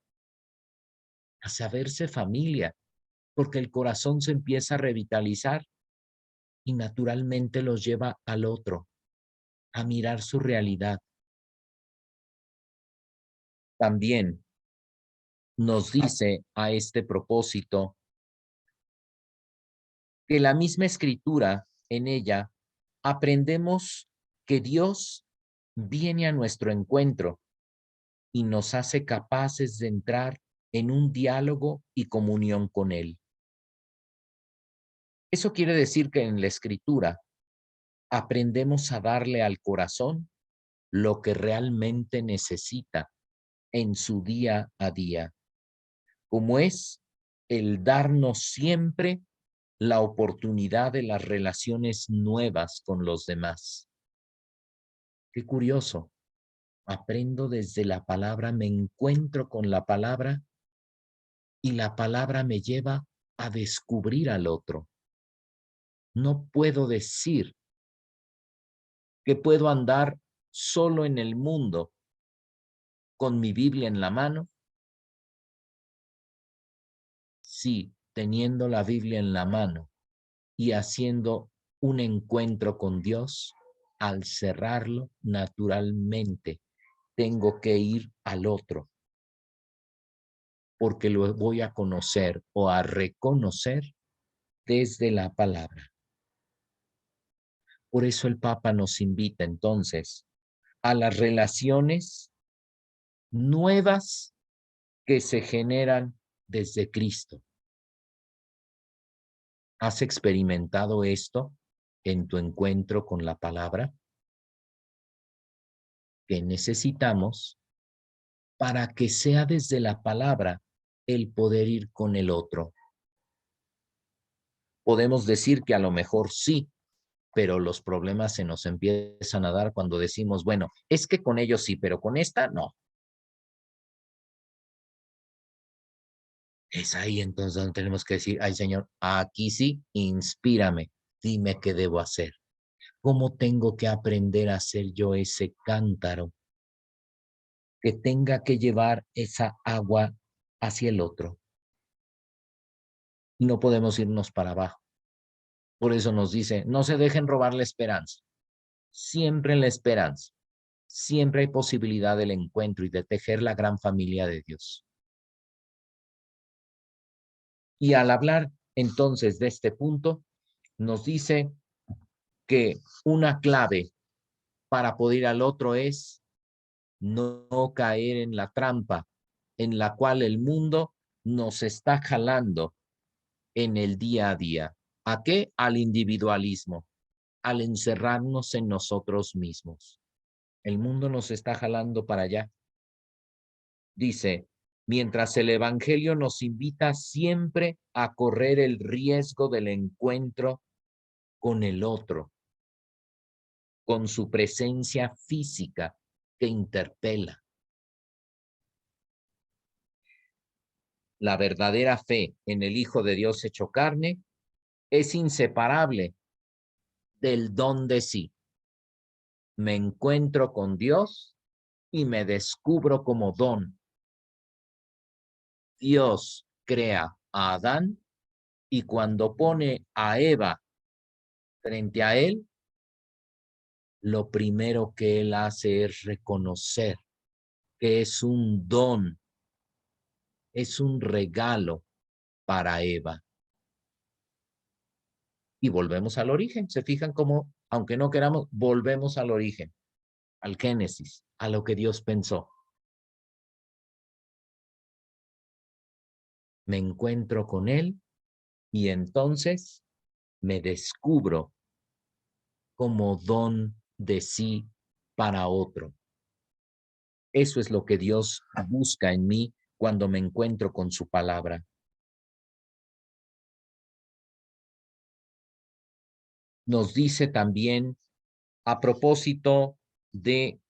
Speaker 2: a saberse familia, porque el corazón se empieza a revitalizar y naturalmente los lleva al otro, a mirar su realidad. También nos dice a este propósito que la misma escritura, en ella, aprendemos que Dios viene a nuestro encuentro y nos hace capaces de entrar en un diálogo y comunión con Él. Eso quiere decir que en la escritura aprendemos a darle al corazón lo que realmente necesita en su día a día, como es el darnos siempre la oportunidad de las relaciones nuevas con los demás. Qué curioso. Aprendo desde la palabra, me encuentro con la palabra y la palabra me lleva a descubrir al otro. No puedo decir que puedo andar solo en el mundo con mi Biblia en la mano. Sí, teniendo la Biblia en la mano y haciendo un encuentro con Dios, al cerrarlo, naturalmente tengo que ir al otro, porque lo voy a conocer o a reconocer desde la palabra. Por eso el Papa nos invita entonces a las relaciones nuevas que se generan desde Cristo. ¿Has experimentado esto en tu encuentro con la palabra? Que necesitamos para que sea desde la palabra el poder ir con el otro. Podemos decir que a lo mejor sí, pero los problemas se nos empiezan a dar cuando decimos, bueno, es que con ellos sí, pero con esta no. Es ahí entonces donde tenemos que decir, ay Señor, aquí sí, inspírame, dime qué debo hacer. ¿Cómo tengo que aprender a ser yo ese cántaro que tenga que llevar esa agua hacia el otro? No podemos irnos para abajo. Por eso nos dice, no se dejen robar la esperanza. Siempre en la esperanza. Siempre hay posibilidad del encuentro y de tejer la gran familia de Dios. Y al hablar entonces de este punto, nos dice que una clave para poder ir al otro es no caer en la trampa en la cual el mundo nos está jalando en el día a día. ¿A qué? Al individualismo, al encerrarnos en nosotros mismos. El mundo nos está jalando para allá. Dice, mientras el Evangelio nos invita siempre a correr el riesgo del encuentro con el otro, con su presencia física que interpela. La verdadera fe en el Hijo de Dios hecho carne es inseparable del don de sí. Me encuentro con Dios y me descubro como don. Dios crea a Adán y cuando pone a Eva frente a él, lo primero que él hace es reconocer que es un don, es un regalo para Eva. Y volvemos al origen. ¿Se fijan cómo, aunque no queramos, volvemos al origen, al Génesis, a lo que Dios pensó? Me encuentro con él y entonces me descubro como don de sí para otro. Eso es lo que Dios busca en mí cuando me encuentro con su palabra. Nos dice también, a propósito de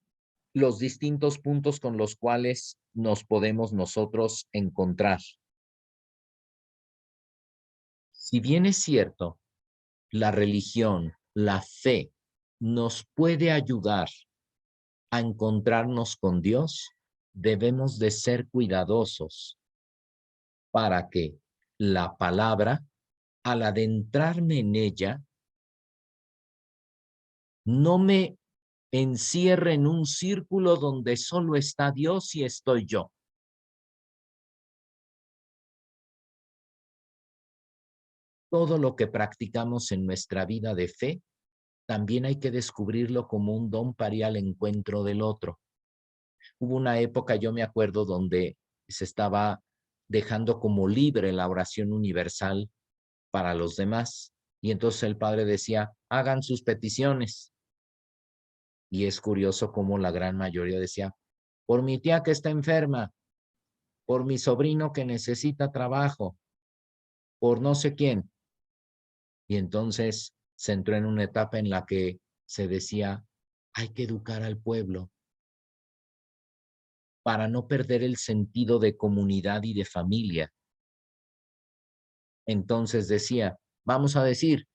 Speaker 2: los distintos puntos con los cuales nos podemos nosotros encontrar. Si bien es cierto, la religión, la fe, nos puede ayudar a encontrarnos con Dios, debemos de ser cuidadosos para que la palabra, al adentrarme en ella, no me encierre en un círculo donde solo está Dios y estoy yo. Todo lo que practicamos en nuestra vida de fe, también hay que descubrirlo como un don para ir al encuentro del otro. Hubo una época, yo me acuerdo, donde se estaba dejando como libre la oración universal para los demás. Y entonces el padre decía, hagan sus peticiones. Y es curioso cómo la gran mayoría decía, por mi tía que está enferma, por mi sobrino que necesita trabajo, por no sé quién. Y entonces se entró en una etapa en la que se decía, hay que educar al pueblo para no perder el sentido de comunidad y de familia. Entonces decía, vamos a decir,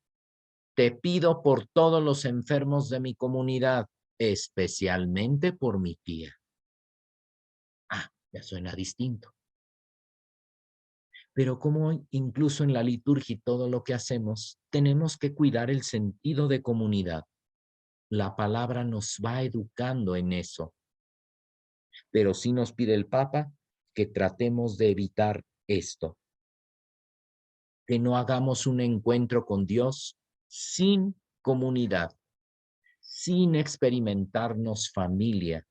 Speaker 2: te pido por todos los enfermos de mi comunidad, especialmente por mi tía. Ah, ya suena distinto. Pero como incluso en la liturgia y todo lo que hacemos, tenemos que cuidar el sentido de comunidad. La palabra nos va educando en eso. Pero sí nos pide el Papa que tratemos de evitar esto. Que no hagamos un encuentro con Dios sin comunidad, sin experimentarnos familia.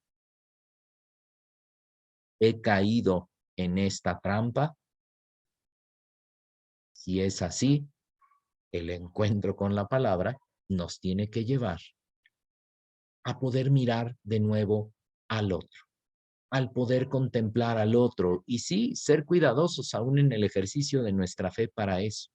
Speaker 2: ¿He caído en esta trampa? Si es así, el encuentro con la palabra nos tiene que llevar a poder mirar de nuevo al otro, al poder contemplar al otro y sí, ser cuidadosos aún en el ejercicio de nuestra fe para eso.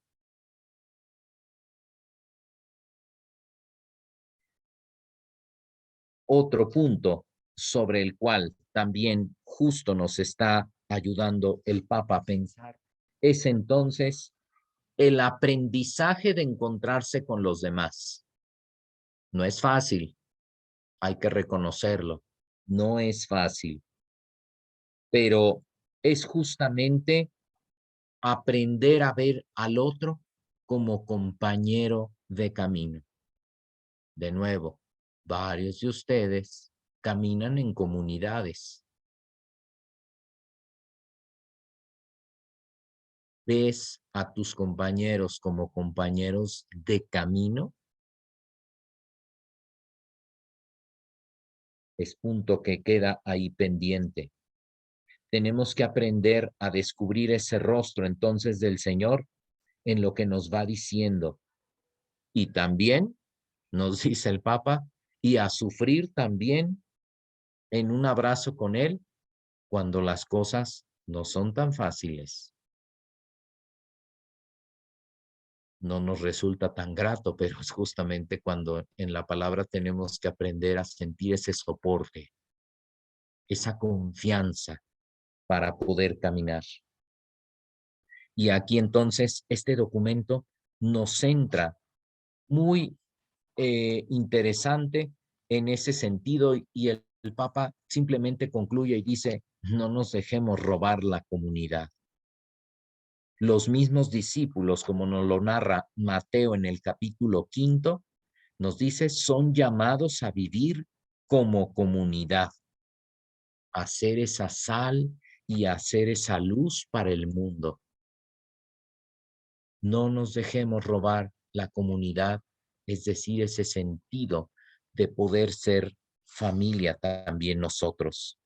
Speaker 2: Otro punto sobre el cual también justo nos está ayudando el Papa a pensar es entonces el aprendizaje de encontrarse con los demás. No es fácil, hay que reconocerlo, no es fácil, pero es justamente aprender a ver al otro como compañero de camino. De nuevo, varios de ustedes caminan en comunidades. ¿Ves a tus compañeros como compañeros de camino? Es punto que queda ahí pendiente. Tenemos que aprender a descubrir ese rostro entonces del Señor en lo que nos va diciendo. Y también, nos dice el Papa, y a sufrir también en un abrazo con Él cuando las cosas no son tan fáciles. No nos resulta tan grato, pero es justamente cuando en la palabra tenemos que aprender a sentir ese soporte, esa confianza para poder caminar. Y aquí entonces este documento nos centra muy interesante en ese sentido y el Papa simplemente concluye y dice, no nos dejemos robar la comunidad. Los mismos discípulos, como nos lo narra Mateo en el capítulo 5, nos dice, son llamados a vivir como comunidad, a ser esa sal y a ser esa luz para el mundo. No nos dejemos robar la comunidad, es decir, ese sentido de poder ser familia también nosotros.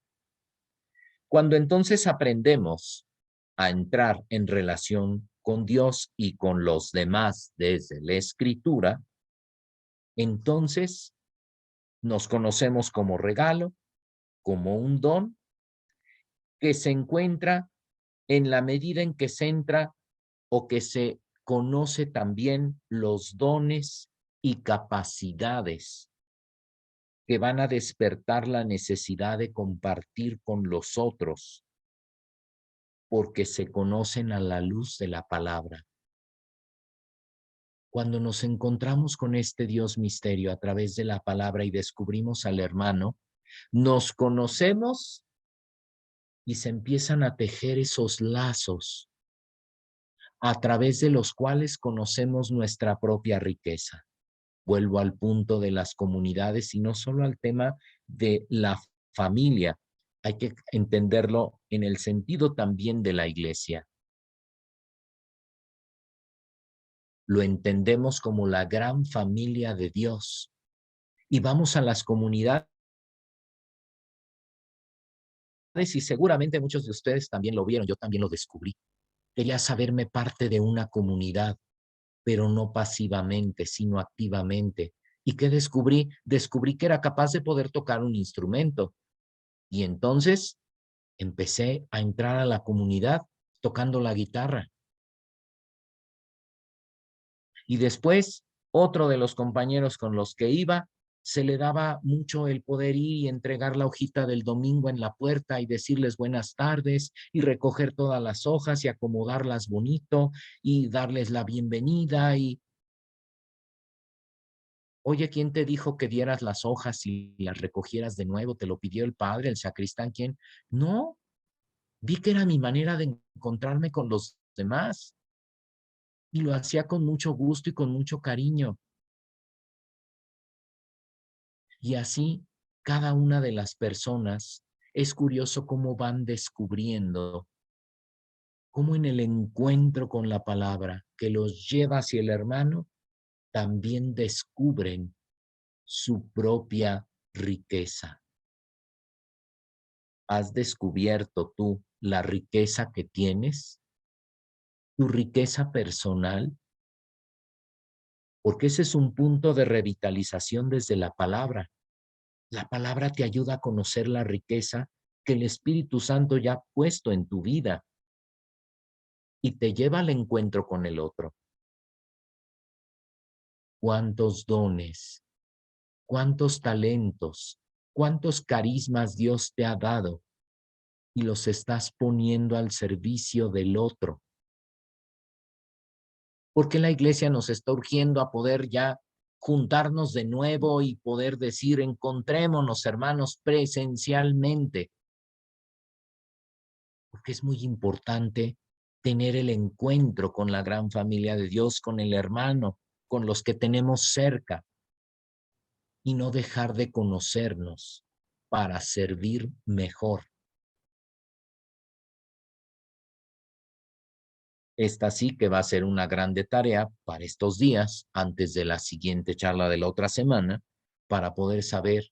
Speaker 2: Cuando entonces aprendemos a entrar en relación con Dios y con los demás desde la Escritura, entonces nos conocemos como regalo, como un don que se encuentra en la medida en que se entra o que se conoce también los dones y capacidades que van a despertar la necesidad de compartir con los otros, porque se conocen a la luz de la palabra. Cuando nos encontramos con este Dios misterio a través de la palabra y descubrimos al hermano, nos conocemos y se empiezan a tejer esos lazos a través de los cuales conocemos nuestra propia riqueza. Vuelvo al punto de las comunidades y no solo al tema de la familia. Hay que entenderlo en el sentido también de la iglesia. Lo entendemos como la gran familia de Dios. Y vamos a las comunidades y seguramente muchos de ustedes también lo vieron, yo también lo descubrí. Quería saberme parte de una comunidad, pero no pasivamente, sino activamente. ¿Y qué descubrí? Descubrí que era capaz de poder tocar un instrumento. Y entonces empecé a entrar a la comunidad tocando la guitarra. Y después, otro de los compañeros con los que iba, se le daba mucho el poder ir y entregar la hojita del domingo en la puerta y decirles buenas tardes y recoger todas las hojas y acomodarlas bonito y darles la bienvenida y oye, ¿quién te dijo que dieras las hojas y las recogieras de nuevo? ¿Te lo pidió el padre, el sacristán? ¿Quién? No, vi que era mi manera de encontrarme con los demás y lo hacía con mucho gusto y con mucho cariño. Y así, cada una de las personas, es curioso cómo van descubriendo, cómo en el encuentro con la palabra que los lleva hacia el hermano, también descubren su propia riqueza. ¿Has descubierto tú la riqueza que tienes? ¿Tu riqueza personal? porque ese es un punto de revitalización desde la palabra. La palabra te ayuda a conocer la riqueza que el Espíritu Santo ya ha puesto en tu vida y te lleva al encuentro con el otro. ¿Cuántos dones, cuántos talentos, cuántos carismas Dios te ha dado y los estás poniendo al servicio del otro? Porque la iglesia nos está urgiendo a poder ya juntarnos de nuevo y poder decir, encontrémonos, hermanos, presencialmente. Porque es muy importante tener el encuentro con la gran familia de Dios, con el hermano, con los que tenemos cerca, y no dejar de conocernos para servir mejor. Esta sí que va a ser una grande tarea para estos días, antes de la siguiente charla de la otra semana, para poder saber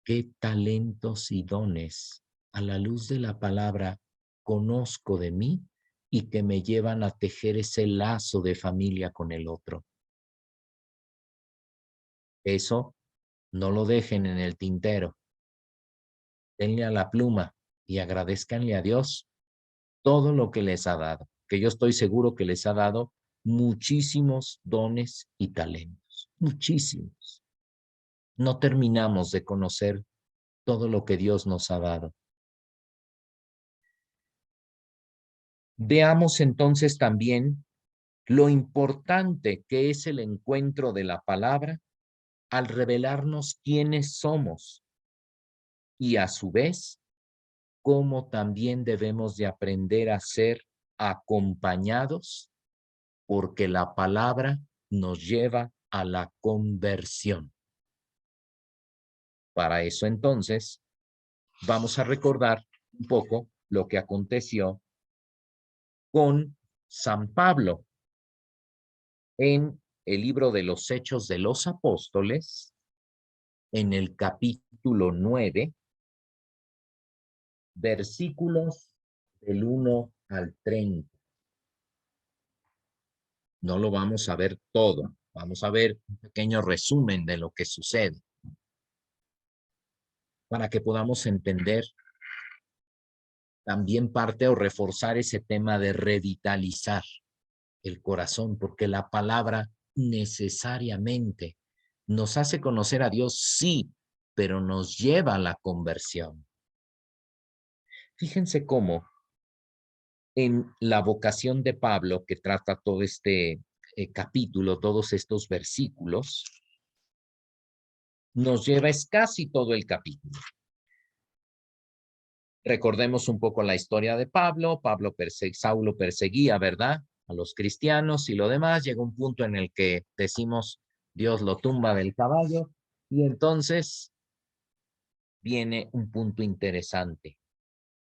Speaker 2: qué talentos y dones a la luz de la palabra conozco de mí y que me llevan a tejer ese lazo de familia con el otro. Eso no lo dejen en el tintero. Denle a la pluma y agradezcanle a Dios todo lo que les ha dado, que yo estoy seguro que les ha dado muchísimos dones y talentos, muchísimos. No terminamos de conocer todo lo que Dios nos ha dado. Veamos entonces también lo importante que es el encuentro de la palabra al revelarnos quiénes somos y a su vez cómo también debemos de aprender a ser acompañados, porque la palabra nos lleva a la conversión. Para eso entonces vamos a recordar un poco lo que aconteció con San Pablo en el libro de los Hechos de los Apóstoles, en el capítulo 9, versículos del 1 al 30. No lo vamos a ver todo, vamos a ver un pequeño resumen de lo que sucede, para que podamos entender también parte o reforzar ese tema de revitalizar el corazón, porque la palabra necesariamente nos hace conocer a Dios, sí, pero nos lleva a la conversión. Fíjense cómo en la vocación de Pablo, que trata todo este capítulo, todos estos versículos, nos lleva, es casi todo el capítulo. Recordemos un poco la historia de Pablo. Saulo perseguía, ¿verdad?, a los cristianos y lo demás. Llega un punto en el que decimos, Dios lo tumba del caballo, y entonces viene un punto interesante.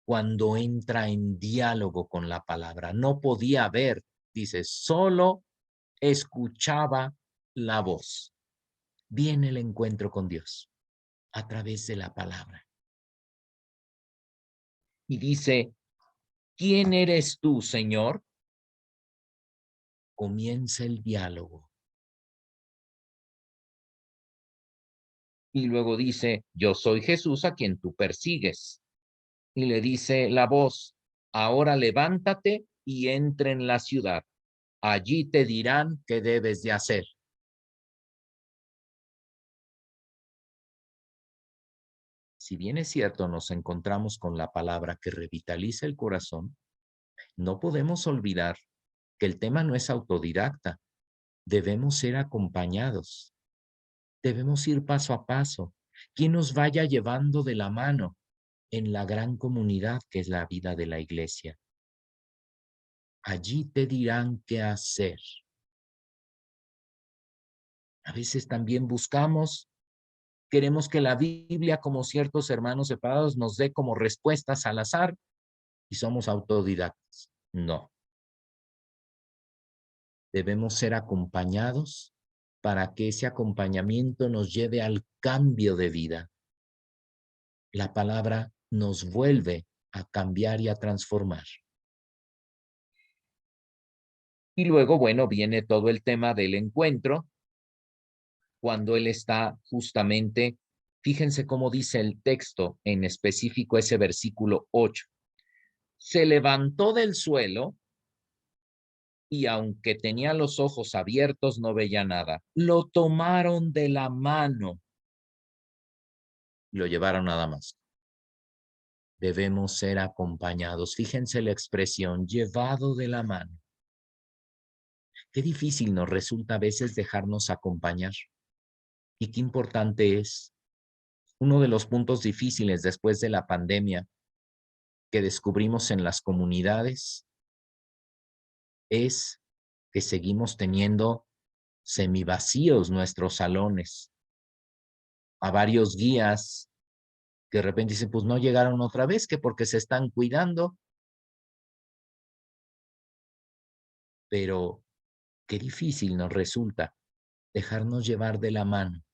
Speaker 2: Cuando entra en diálogo con la palabra, no podía ver, dice, solo escuchaba la voz. Viene el encuentro con Dios a través de la palabra. Y dice, ¿quién eres tú, Señor? Comienza el diálogo. Y luego dice, yo soy Jesús a quien tú persigues. Y le dice la voz, ahora levántate y entra en la ciudad. Allí te dirán qué debes de hacer. Si bien es cierto, nos encontramos con la palabra que revitaliza el corazón, no podemos olvidar que el tema no es autodidacta. Debemos ser acompañados. Debemos ir paso a paso. Quien nos vaya llevando de la mano en la gran comunidad que es la vida de la iglesia. Allí te dirán qué hacer. A veces también queremos que la Biblia, como ciertos hermanos separados, nos dé como respuestas al azar y somos autodidactas. No. Debemos ser acompañados para que ese acompañamiento nos lleve al cambio de vida. La palabra nos vuelve a cambiar y a transformar. Y luego, bueno, viene todo el tema del encuentro, cuando él está justamente, fíjense cómo dice el texto en específico ese versículo 8. Se levantó del suelo y aunque tenía los ojos abiertos no veía nada. Lo tomaron de la mano y lo llevaron a Damasco. Debemos ser acompañados. Fíjense la expresión, llevado de la mano. Qué difícil nos resulta a veces dejarnos acompañar. Y qué importante es. Uno de los puntos difíciles después de la pandemia que descubrimos en las comunidades es que seguimos teniendo semivacíos nuestros salones. A varios guías que de repente dicen, pues no llegaron otra vez, que porque se están cuidando. Pero qué difícil nos resulta dejarnos llevar de la mano.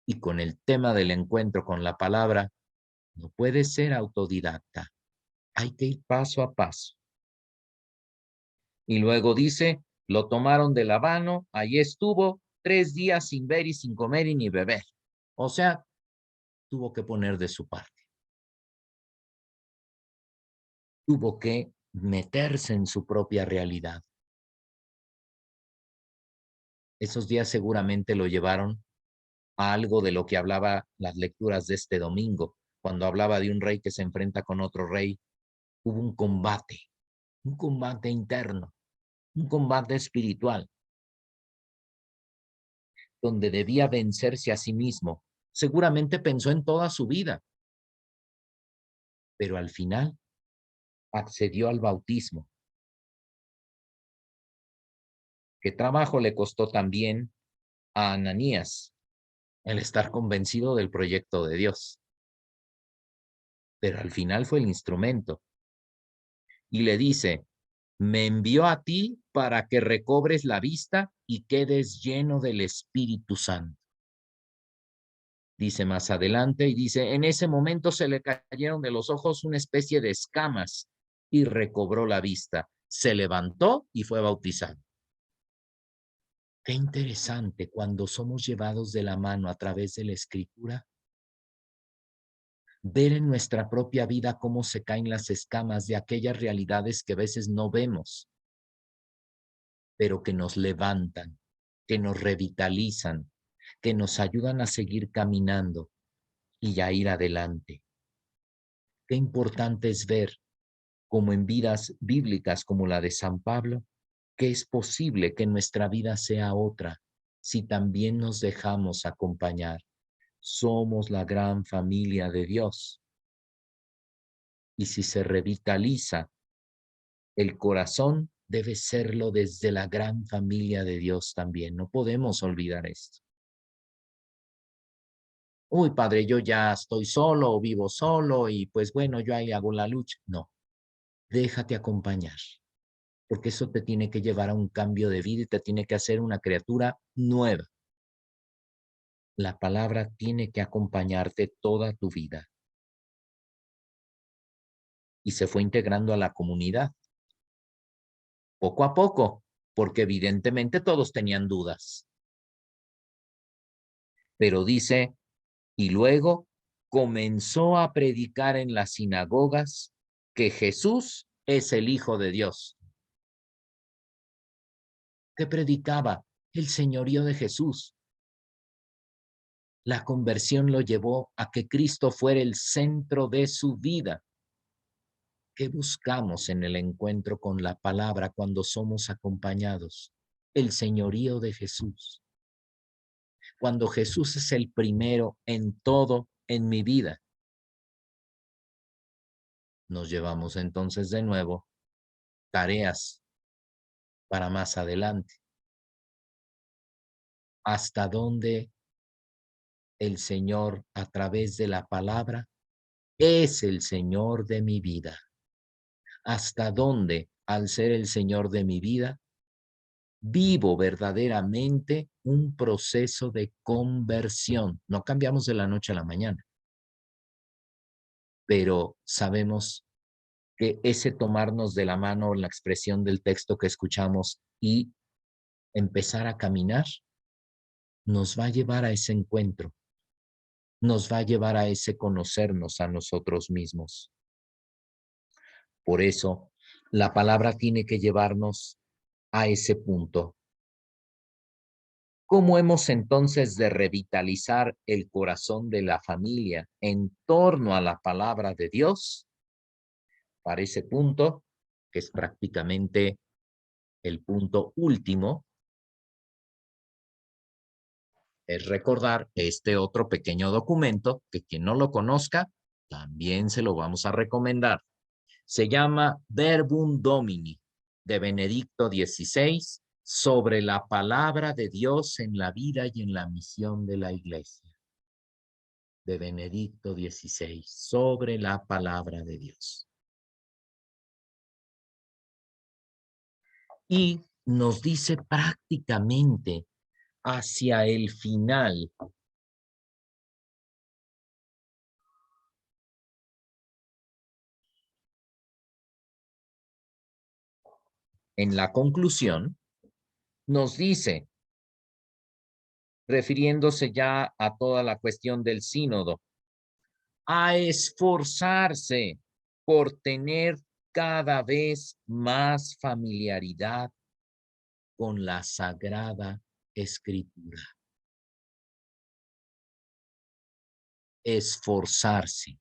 Speaker 2: Y con el tema del encuentro con la palabra, no puede ser autodidacta. Hay que ir paso a paso. Y luego dice, lo tomaron de la mano, allí estuvo 3 días sin ver y sin comer y ni beber. O sea, tuvo que poner de su parte. Tuvo que meterse en su propia realidad. Esos días seguramente lo llevaron a algo de lo que hablaba las lecturas de este domingo, cuando hablaba de un rey que se enfrenta con otro rey. Hubo un combate interno, un combate espiritual, donde debía vencerse a sí mismo. Seguramente pensó en toda su vida, pero al final accedió al bautismo. ¿Qué trabajo le costó también a Ananías el estar convencido del proyecto de Dios? Pero al final fue el instrumento. Y le dice, me envió a ti para que recobres la vista y quedes lleno del Espíritu Santo. Dice más adelante, y dice, en ese momento se le cayeron de los ojos una especie de escamas y recobró la vista. Se levantó y fue bautizado. Qué interesante cuando somos llevados de la mano a través de la Escritura, ver en nuestra propia vida cómo se caen las escamas de aquellas realidades que a veces no vemos, pero que nos levantan, que nos revitalizan, que nos ayudan a seguir caminando y a ir adelante. Qué importante es ver cómo en vidas bíblicas como la de San Pablo, que es posible que nuestra vida sea otra si también nos dejamos acompañar. Somos la gran familia de Dios. Y si se revitaliza el corazón, debe serlo desde la gran familia de Dios también. No podemos olvidar esto. Uy, padre, yo ya estoy solo o vivo solo y pues bueno, yo ahí hago la lucha. No, déjate acompañar, porque eso te tiene que llevar a un cambio de vida y te tiene que hacer una criatura nueva. La palabra tiene que acompañarte toda tu vida. Y se fue integrando a la comunidad. Poco a poco, porque evidentemente todos tenían dudas. Pero dice, y luego comenzó a predicar en las sinagogas que Jesús es el Hijo de Dios. ¿Qué predicaba? El señorío de Jesús. La conversión lo llevó a que Cristo fuera el centro de su vida. ¿Qué buscamos en el encuentro con la palabra cuando somos acompañados? El señorío de Jesús. Cuando Jesús es el primero en todo en mi vida. Nos llevamos entonces de nuevo tareas para más adelante. ¿Hasta dónde el Señor a través de la palabra es el Señor de mi vida? ¿Hasta dónde, al ser el Señor de mi vida, vivo verdaderamente un proceso de conversión? No cambiamos de la noche a la mañana, pero sabemos que ese tomarnos de la mano en la expresión del texto que escuchamos y empezar a caminar nos va a llevar a ese encuentro, nos va a llevar a ese conocernos a nosotros mismos. Por eso, la palabra tiene que llevarnos a ese punto. ¿Cómo hemos entonces de revitalizar el corazón de la familia en torno a la palabra de Dios? Para ese punto, que es prácticamente el punto último, es recordar este otro pequeño documento que quien no lo conozca, también se lo vamos a recomendar. Se llama Verbum Domini, de Benedicto XVI, sobre la palabra de Dios en la vida y en la misión de la Iglesia. De Benedicto XVI, sobre la palabra de Dios. Y nos dice prácticamente hacia el final en la conclusión, nos dice, refiriéndose ya a toda la cuestión del sínodo, a esforzarse por tener cada vez más familiaridad con la Sagrada Escritura. Esforzarse.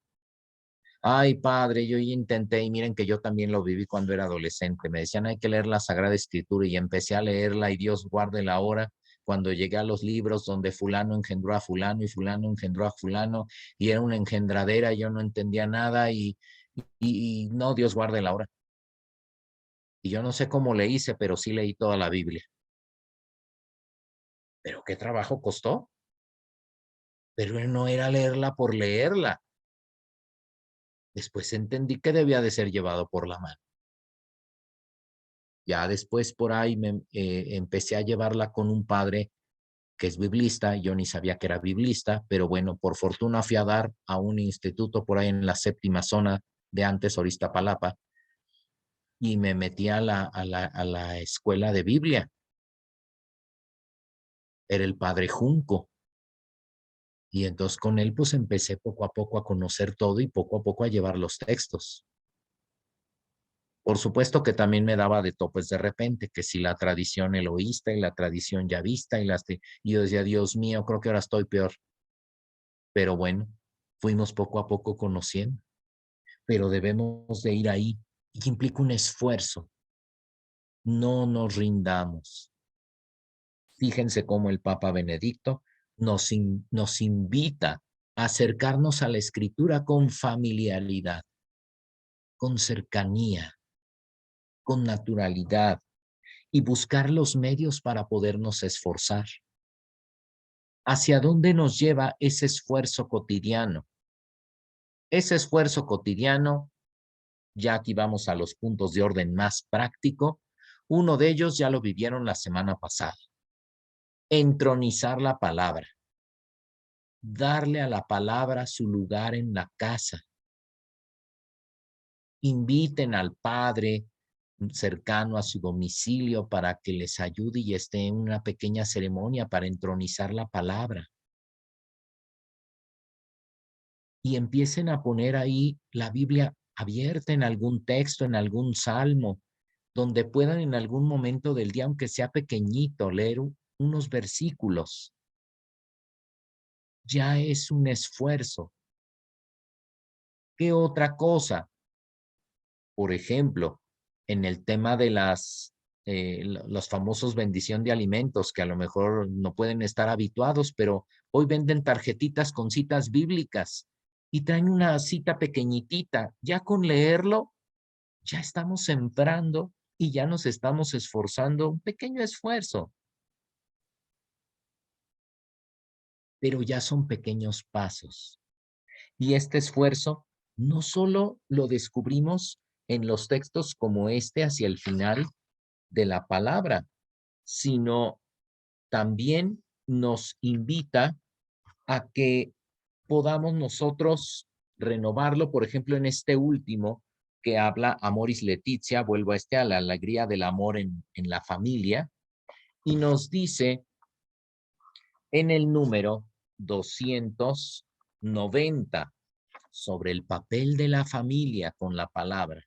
Speaker 2: Ay, padre, yo intenté, y miren que yo también lo viví cuando era adolescente. Me decían, hay que leer la Sagrada Escritura, y empecé a leerla, y Dios guarde la hora, cuando llegué a los libros donde fulano engendró a fulano, y fulano engendró a fulano, y era una engendradera, yo no entendía nada, y no, Dios guarde la hora. Y yo no sé cómo le hice, pero sí leí toda la Biblia. ¿Pero qué trabajo costó? Pero no era leerla por leerla. Después entendí que debía de ser llevado por la mano. Ya después por ahí empecé a llevarla con un padre que es biblista. Yo ni sabía que era biblista, pero bueno, por fortuna fui a dar a un instituto por ahí en la 7ª zona de antes, Iztapalapa, y me metí a la escuela de Biblia. Era el padre Junco. Y entonces con él pues empecé poco a poco a conocer todo y poco a poco a llevar los textos. Por supuesto que también me daba de topes de repente, que si la tradición eloísta y la tradición yavista y yo decía, Dios mío, creo que ahora estoy peor. Pero bueno, fuimos poco a poco conociendo, pero debemos de ir ahí y implica un esfuerzo. No nos rindamos. Fíjense cómo el Papa Benedicto nos invita a acercarnos a la Escritura con familiaridad, con cercanía, con naturalidad y buscar los medios para podernos esforzar. ¿Hacia dónde nos lleva ese esfuerzo cotidiano? Ese esfuerzo cotidiano, ya aquí vamos a los puntos de orden más práctico. Uno de ellos ya lo vivieron la semana pasada. Entronizar la palabra. Darle a la palabra su lugar en la casa. Inviten al padre cercano a su domicilio para que les ayude y esté en una pequeña ceremonia para entronizar la palabra. Y empiecen a poner ahí la Biblia abierta en algún texto, en algún salmo, donde puedan en algún momento del día, aunque sea pequeñito, leer unos versículos. Ya es un esfuerzo. ¿Qué otra cosa? Por ejemplo, en el tema de los famosos bendición de alimentos, que a lo mejor no pueden estar habituados, pero hoy venden tarjetitas con citas bíblicas y traen una cita pequeñitita. Ya con leerlo, ya estamos sembrando y ya nos estamos esforzando, un pequeño esfuerzo. Pero ya son pequeños pasos. Y este esfuerzo no solo lo descubrimos en los textos como este hacia el final de la palabra, sino también nos invita a que podamos nosotros renovarlo, por ejemplo, en este último, que habla Amoris Laetitia, vuelvo a la alegría del amor en la familia, y nos dice en el número 290 sobre el papel de la familia con la palabra.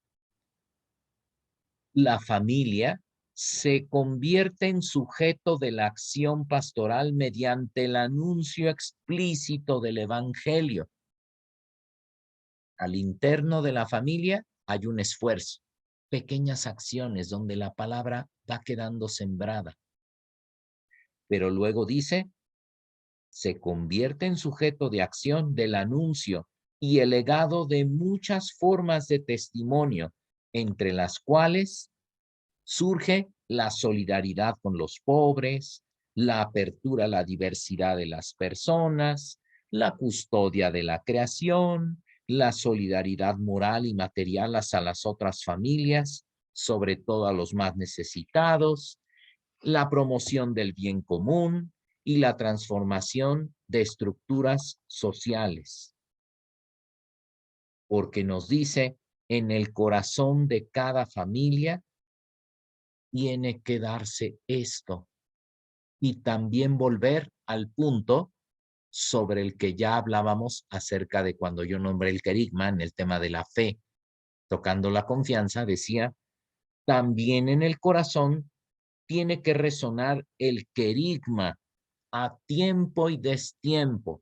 Speaker 2: La familia se convierte en sujeto de la acción pastoral mediante el anuncio explícito del evangelio. Al interno de la familia hay un esfuerzo, pequeñas acciones donde la palabra va quedando sembrada. Pero luego dice, se convierte en sujeto de acción del anuncio y el legado de muchas formas de testimonio, entre las cuales surge la solidaridad con los pobres, la apertura a la diversidad de las personas, la custodia de la creación, la solidaridad moral y material hacia las otras familias, sobre todo a los más necesitados, la promoción del bien común y la transformación de estructuras sociales. Porque nos dice, en el corazón de cada familia tiene que darse esto. Y también volver al punto sobre el que ya hablábamos acerca de cuando yo nombré el querigma en el tema de la fe, tocando la confianza, decía, también en el corazón tiene que resonar el querigma a tiempo y destiempo.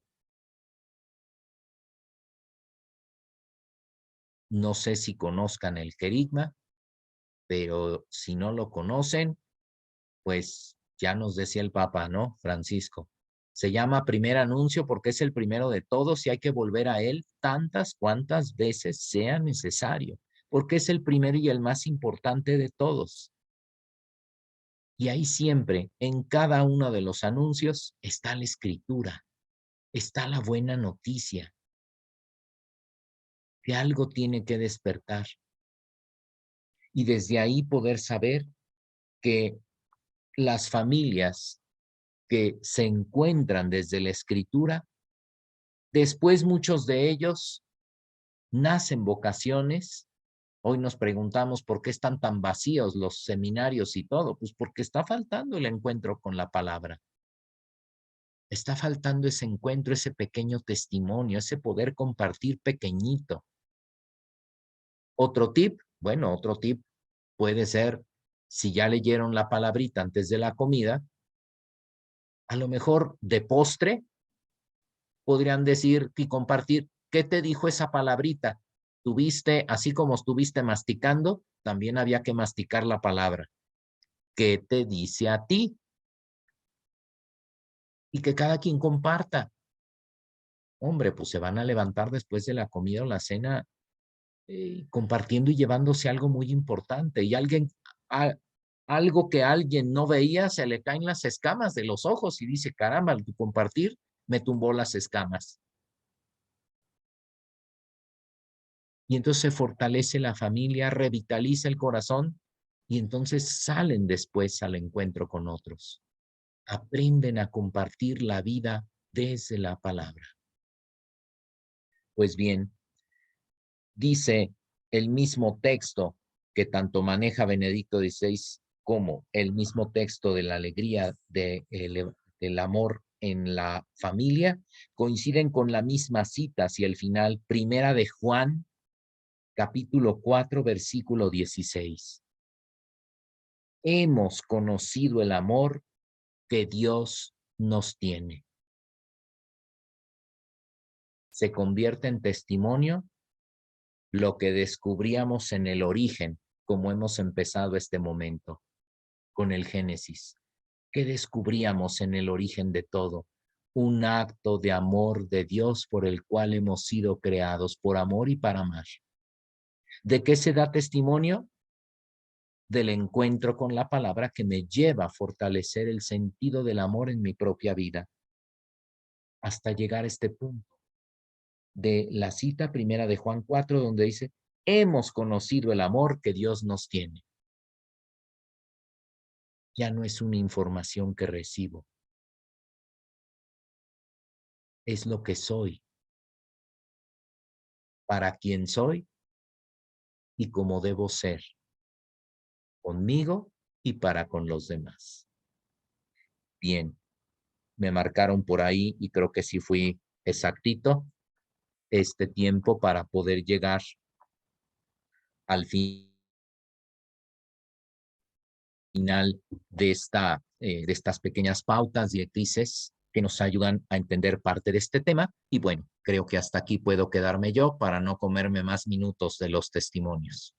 Speaker 2: No sé si conozcan el querigma, pero si no lo conocen, pues ya nos decía el Papa, ¿no? Francisco. Se llama primer anuncio porque es el primero de todos y hay que volver a él tantas cuantas veces sea necesario, porque es el primero y el más importante de todos. Y ahí siempre, en cada uno de los anuncios, está la escritura, está la buena noticia, que algo tiene que despertar. Y desde ahí poder saber que las familias que se encuentran desde la escritura, después muchos de ellos nacen vocaciones. Hoy nos preguntamos por qué están tan vacíos los seminarios y todo, pues porque está faltando el encuentro con la palabra. Está faltando ese encuentro, ese pequeño testimonio, ese poder compartir pequeñito. Otro tip, bueno, otro tip puede ser, si ya leyeron la palabrita antes de la comida, a lo mejor de postre podrían decir y compartir, ¿qué te dijo esa palabrita? Tuviste, así como estuviste masticando, también había que masticar la palabra. ¿Qué te dice a ti? Y que cada quien comparta. Hombre, pues se van a levantar después de la comida o la cena compartiendo y llevándose algo muy importante. Y algo que alguien no veía, se le caen las escamas de los ojos y dice, caramba, al compartir me tumbó las escamas. Y entonces se fortalece la familia, revitaliza el corazón y entonces salen después al encuentro con otros. Aprenden a compartir la vida desde la palabra. Pues bien, dice el mismo texto que tanto maneja Benedicto XVI como el mismo texto de la alegría del amor en la familia, coinciden con la misma cita hacia el final, primera de Juan, capítulo 4, versículo 16. Hemos conocido el amor que Dios nos tiene. Se convierte en testimonio lo que descubríamos en el origen, como hemos empezado este momento, con el Génesis. ¿Qué descubríamos en el origen de todo? Un acto de amor de Dios por el cual hemos sido creados, por amor y para amar. ¿De qué se da testimonio? Del encuentro con la palabra que me lleva a fortalecer el sentido del amor en mi propia vida, hasta llegar a este punto de la cita primera de Juan 4, donde dice, hemos conocido el amor que Dios nos tiene. Ya no es una información que recibo, es lo que soy. Para quien soy y como debo ser, conmigo y para con los demás. Bien, me marcaron por ahí y creo que sí fui exactito este tiempo para poder llegar al final de estas pequeñas pautas, directrices que nos ayudan a entender parte de este tema. Y bueno, creo que hasta aquí puedo quedarme yo para no comerme más minutos de los testimonios.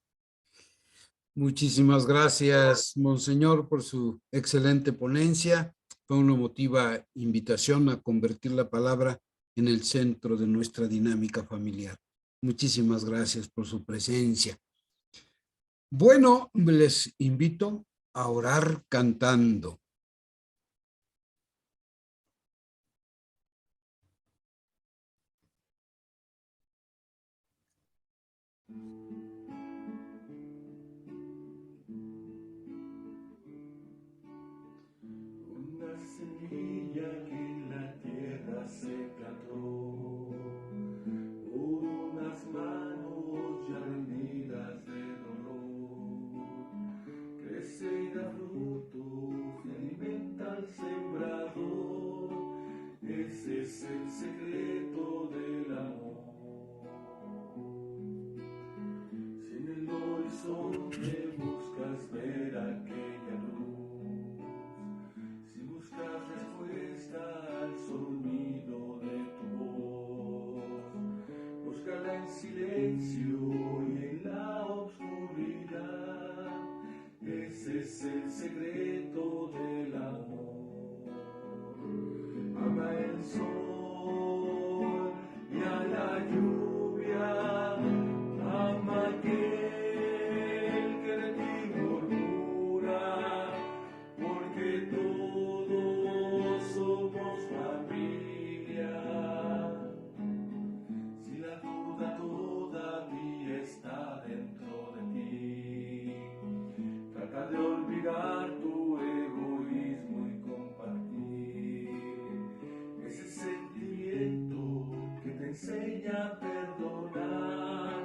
Speaker 4: Muchísimas gracias, Monseñor, por su excelente ponencia. Fue una emotiva invitación a convertir la palabra en el centro de nuestra dinámica familiar. Muchísimas gracias por su presencia. Bueno, les invito a orar cantando.
Speaker 5: Una semilla que en la tierra se plantó, por unas manos ya rendidas de dolor, crece y da fruto, que alimenta al sembrador. Ese es el secreto del amor. Si en el horizonte buscas ver aquella luz, si buscas respuesta al sonido de tu voz, búscala en silencio y en la oscuridad. Ese es el secreto del amor. Ama el sol y a la lluvia, ama aquel que de ti murmura, porque todos somos familia. Si la duda todavía está dentro de ti, trata de olvidar tu egoísmo y compartir ese sentimiento que te enseña a perdonar.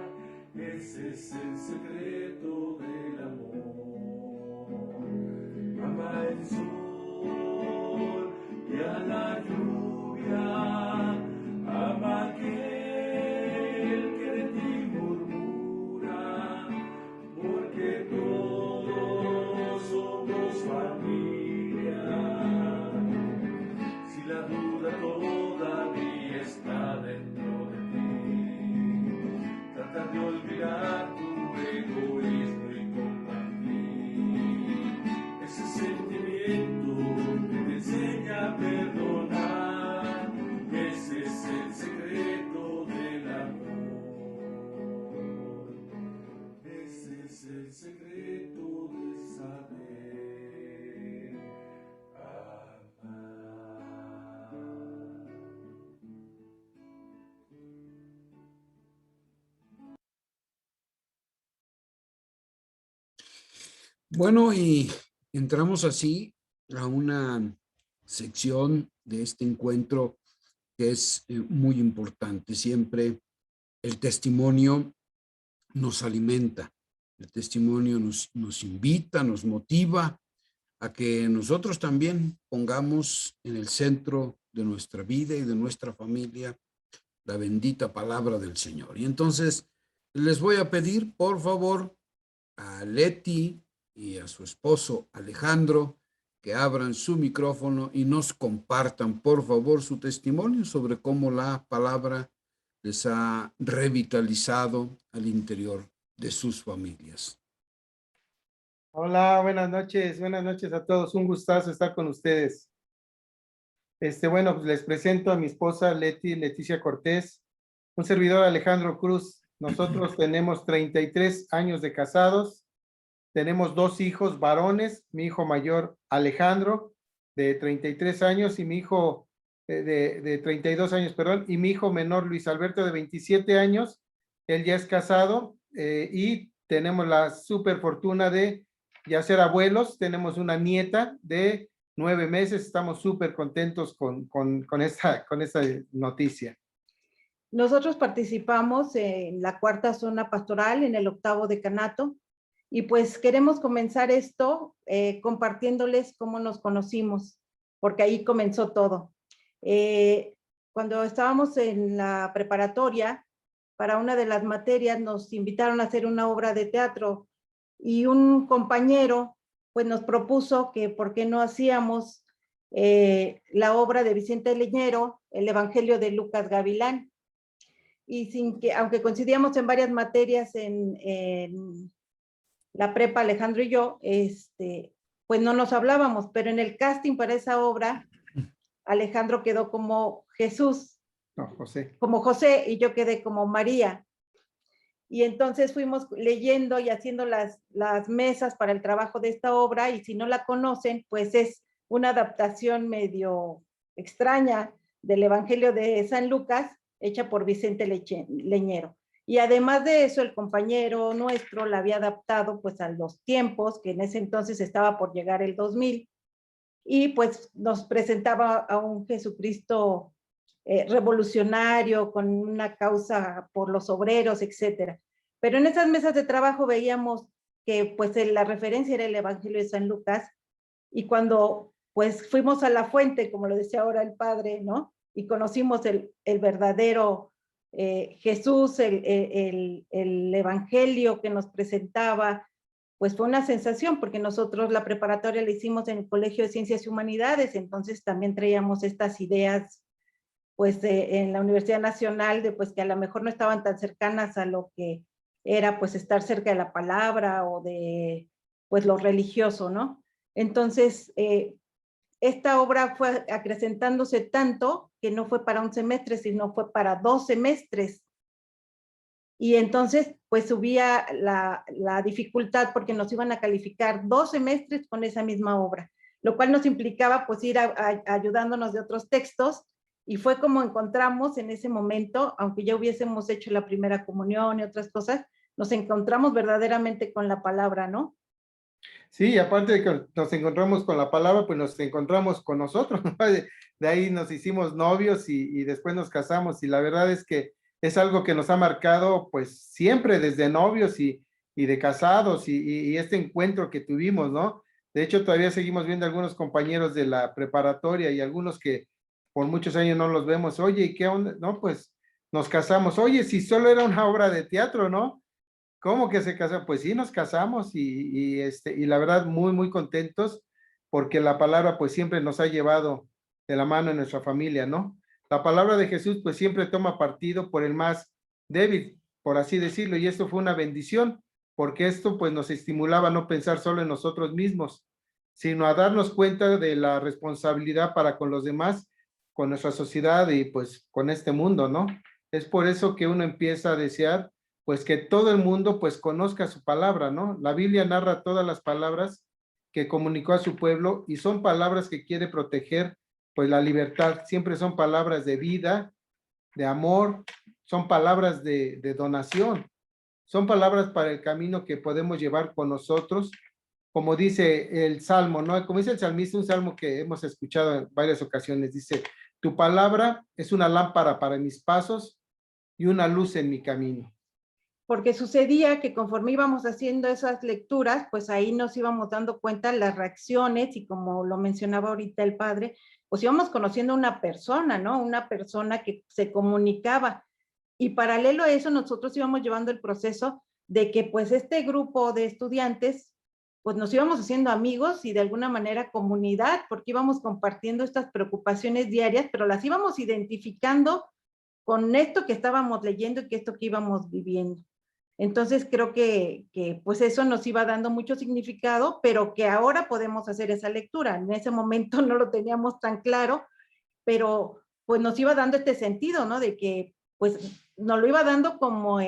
Speaker 5: Ese es el secreto del amor. Ama el sol y a la lluvia, ama aquel que de ti murmura, porque todos somos familia. Si la duda todavía está dentro de ti, trata de olvidar tu egoísmo y compartir ese sentimiento que te enseña a perdonar. Ese es el secreto del amor. Ese es el secreto de saber amar.
Speaker 4: Bueno, y entramos así a una sección de este encuentro que es muy importante. Siempre el testimonio nos alimenta, el testimonio nos invita, nos motiva a que nosotros también pongamos en el centro de nuestra vida y de nuestra familia la bendita palabra del Señor. Y entonces les voy a pedir, por favor, a Leti y a su esposo Alejandro que abran su micrófono y nos compartan, por favor, su testimonio sobre cómo la palabra les ha revitalizado al interior de sus familias.
Speaker 6: Hola, buenas noches a todos, un gustazo estar con ustedes. Bueno, pues les presento a mi esposa Leticia Cortés, un servidor Alejandro Cruz. Nosotros tenemos 33 años de casados, tenemos 2 hijos varones, mi hijo mayor Alejandro, de 33 años, y mi hijo de 32 años, perdón, y mi hijo menor Luis Alberto de 27 años, él ya es casado, y tenemos la super fortuna de ya ser abuelos. Tenemos una nieta de 9 meses, estamos súper contentos con esta noticia.
Speaker 7: nosotros participamos en la 4ª zona pastoral, en el 8º decanato, y pues queremos comenzar esto compartiéndoles cómo nos conocimos, porque ahí comenzó todo. Cuando estábamos en la preparatoria, para una de las materias nos invitaron a hacer una obra de teatro y un compañero pues nos propuso que por qué no hacíamos la obra de Vicente Leñero, el Evangelio de Lucas Gavilán. Y sin que, aunque coincidíamos en varias materias en la prepa, Alejandro y yo, pues no nos hablábamos, pero en el casting para esa obra, Alejandro quedó como Jesús,
Speaker 6: No, José.
Speaker 7: como José, y yo quedé como María. Y entonces fuimos leyendo y haciendo las mesas para el trabajo de esta obra, y si no la conocen, pues es una adaptación medio extraña del Evangelio de San Lucas, hecha por Vicente Leñero. Y además de eso, el compañero nuestro la había adaptado pues a los tiempos, que en ese entonces estaba por llegar el 2000, y pues nos presentaba a un Jesucristo revolucionario, con una causa por los obreros, etcétera. Pero en esas mesas de trabajo veíamos que pues la referencia era el Evangelio de San Lucas, y cuando pues fuimos a la fuente, como lo decía ahora el padre, ¿no? Y conocimos el verdadero Jesús, el Evangelio que nos presentaba, pues fue una sensación, porque nosotros la preparatoria la hicimos en el Colegio de Ciencias y Humanidades, entonces también traíamos estas ideas pues en la Universidad Nacional, de pues que a lo mejor no estaban tan cercanas a lo que era pues estar cerca de la palabra o de pues lo religioso, ¿no? Entonces, esta obra fue acrecentándose tanto que no fue para un semestre, sino fue para 2 semestres. Y entonces, pues subía la dificultad, porque nos iban a calificar 2 semestres con esa misma obra, lo cual nos implicaba pues ir ayudándonos de otros textos, y fue como encontramos en ese momento, aunque ya hubiésemos hecho la primera comunión y otras cosas, nos encontramos verdaderamente con la palabra, ¿no?
Speaker 6: Sí, aparte de que nos encontramos con la palabra, pues nos encontramos con nosotros, ¿no? De ahí nos hicimos novios y después nos casamos, y la verdad es que es algo que nos ha marcado pues siempre desde novios y de casados, y este encuentro que tuvimos, ¿no? De hecho, todavía seguimos viendo algunos compañeros de la preparatoria y algunos que por muchos años no los vemos. Oye, ¿y qué onda? No, pues nos casamos. Oye, si solo era una obra de teatro, ¿no? ¿Cómo que se casó? Pues sí, nos casamos y la verdad muy, muy contentos, porque la palabra pues siempre nos ha llevado de la mano en nuestra familia, ¿no? La palabra de Jesús pues siempre toma partido por el más débil, por así decirlo, y esto fue una bendición, porque esto pues nos estimulaba a no pensar solo en nosotros mismos, sino a darnos cuenta de la responsabilidad para con los demás, con nuestra sociedad y pues con este mundo, ¿no? Es por eso que uno empieza a desear pues que todo el mundo pues conozca su palabra, ¿no? La Biblia narra todas las palabras que comunicó a su pueblo, y son palabras que quiere proteger pues la libertad. Siempre son palabras de vida, de amor, son palabras de donación, son palabras para el camino que podemos llevar con nosotros, como dice el Salmo, ¿no? Como dice el salmista, un salmo que hemos escuchado en varias ocasiones, dice: tu palabra es una lámpara para mis pasos y una luz en mi camino.
Speaker 7: Porque sucedía que conforme íbamos haciendo esas lecturas, pues ahí nos íbamos dando cuenta las reacciones, y como lo mencionaba ahorita el padre, pues íbamos conociendo a una persona, ¿no? Una persona que se comunicaba, y paralelo a eso nosotros íbamos llevando el proceso de que pues este grupo de estudiantes, pues nos íbamos haciendo amigos y de alguna manera comunidad, porque íbamos compartiendo estas preocupaciones diarias, pero las íbamos identificando con esto que estábamos leyendo y que esto que íbamos viviendo. Entonces creo que pues eso nos iba dando mucho significado, pero que ahora podemos hacer esa lectura. En ese momento no lo teníamos tan claro, pero pues nos iba dando este sentido, ¿no? De que pues nos lo iba dando como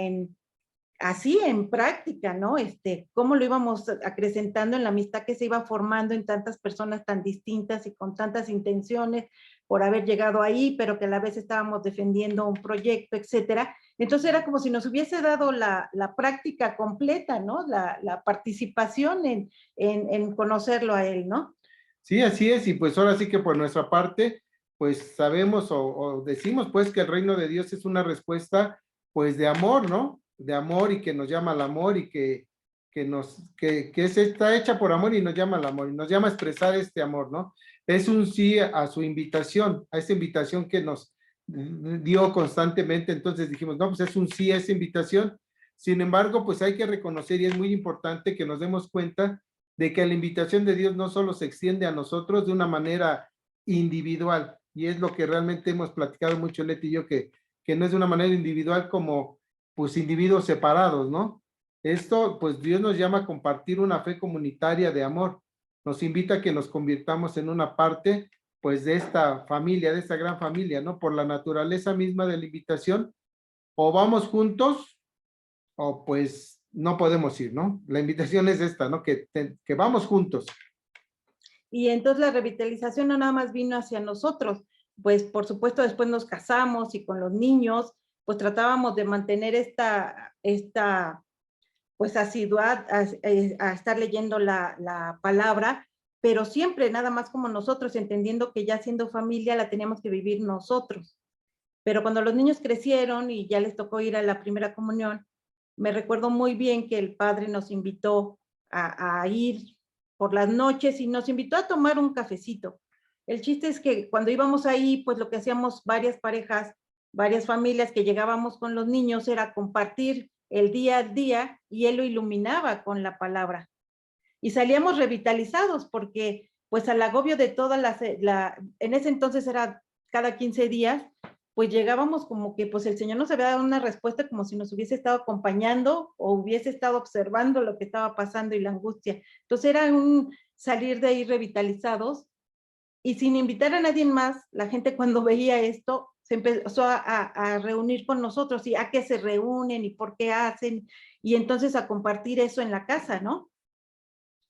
Speaker 7: así en práctica, ¿no? Cómo lo íbamos acrecentando en la amistad que se iba formando en tantas personas tan distintas y con tantas intenciones por haber llegado ahí, pero que a la vez estábamos defendiendo un proyecto, etcétera. Entonces era como si nos hubiese dado la práctica completa, ¿no? La participación en conocerlo a él, ¿no?
Speaker 6: Sí, así es, y pues ahora sí que por nuestra parte, pues sabemos o decimos pues que el reino de Dios es una respuesta pues de amor, ¿no? De amor y que nos llama al amor y que está hecha por amor y nos llama al amor y nos llama a expresar este amor, ¿no? Es un sí a su invitación, a esa invitación que nos dio constantemente. Entonces dijimos, no, pues es un sí a esa invitación. Sin embargo, pues hay que reconocer y es muy importante que nos demos cuenta de que la invitación de Dios no solo se extiende a nosotros de una manera individual, y es lo que realmente hemos platicado mucho Leti y yo, que no es de una manera individual como pues individuos separados, ¿no? Esto, pues Dios nos llama a compartir una fe comunitaria de amor, nos invita a que nos convirtamos en una parte pues de esta familia, de esta gran familia, ¿no? Por la naturaleza misma de la invitación, o vamos juntos o pues no podemos ir, ¿no? La invitación es esta, ¿no? Que vamos juntos.
Speaker 7: Y entonces la revitalización no nada más vino hacia nosotros, pues por supuesto después nos casamos y con los niños, pues tratábamos de mantener esta pues asiduidad a estar leyendo la palabra, pero siempre nada más como nosotros, entendiendo que ya siendo familia la teníamos que vivir nosotros. Pero cuando los niños crecieron y ya les tocó ir a la primera comunión, me recuerdo muy bien que el padre nos invitó a ir por las noches y nos invitó a tomar un cafecito. El chiste es que cuando íbamos ahí, pues lo que hacíamos varias parejas, varias familias que llegábamos con los niños era compartir el día a día y él lo iluminaba con la palabra. Y salíamos revitalizados porque pues al agobio de todas en ese entonces era cada 15 días, pues llegábamos como que pues el Señor nos había dado una respuesta como si nos hubiese estado acompañando o hubiese estado observando lo que estaba pasando y la angustia. Entonces era un salir de ahí revitalizados y sin invitar a nadie más, la gente cuando veía esto se empezó a reunir con nosotros y a qué se reúnen y por qué hacen y entonces a compartir eso en la casa, ¿no?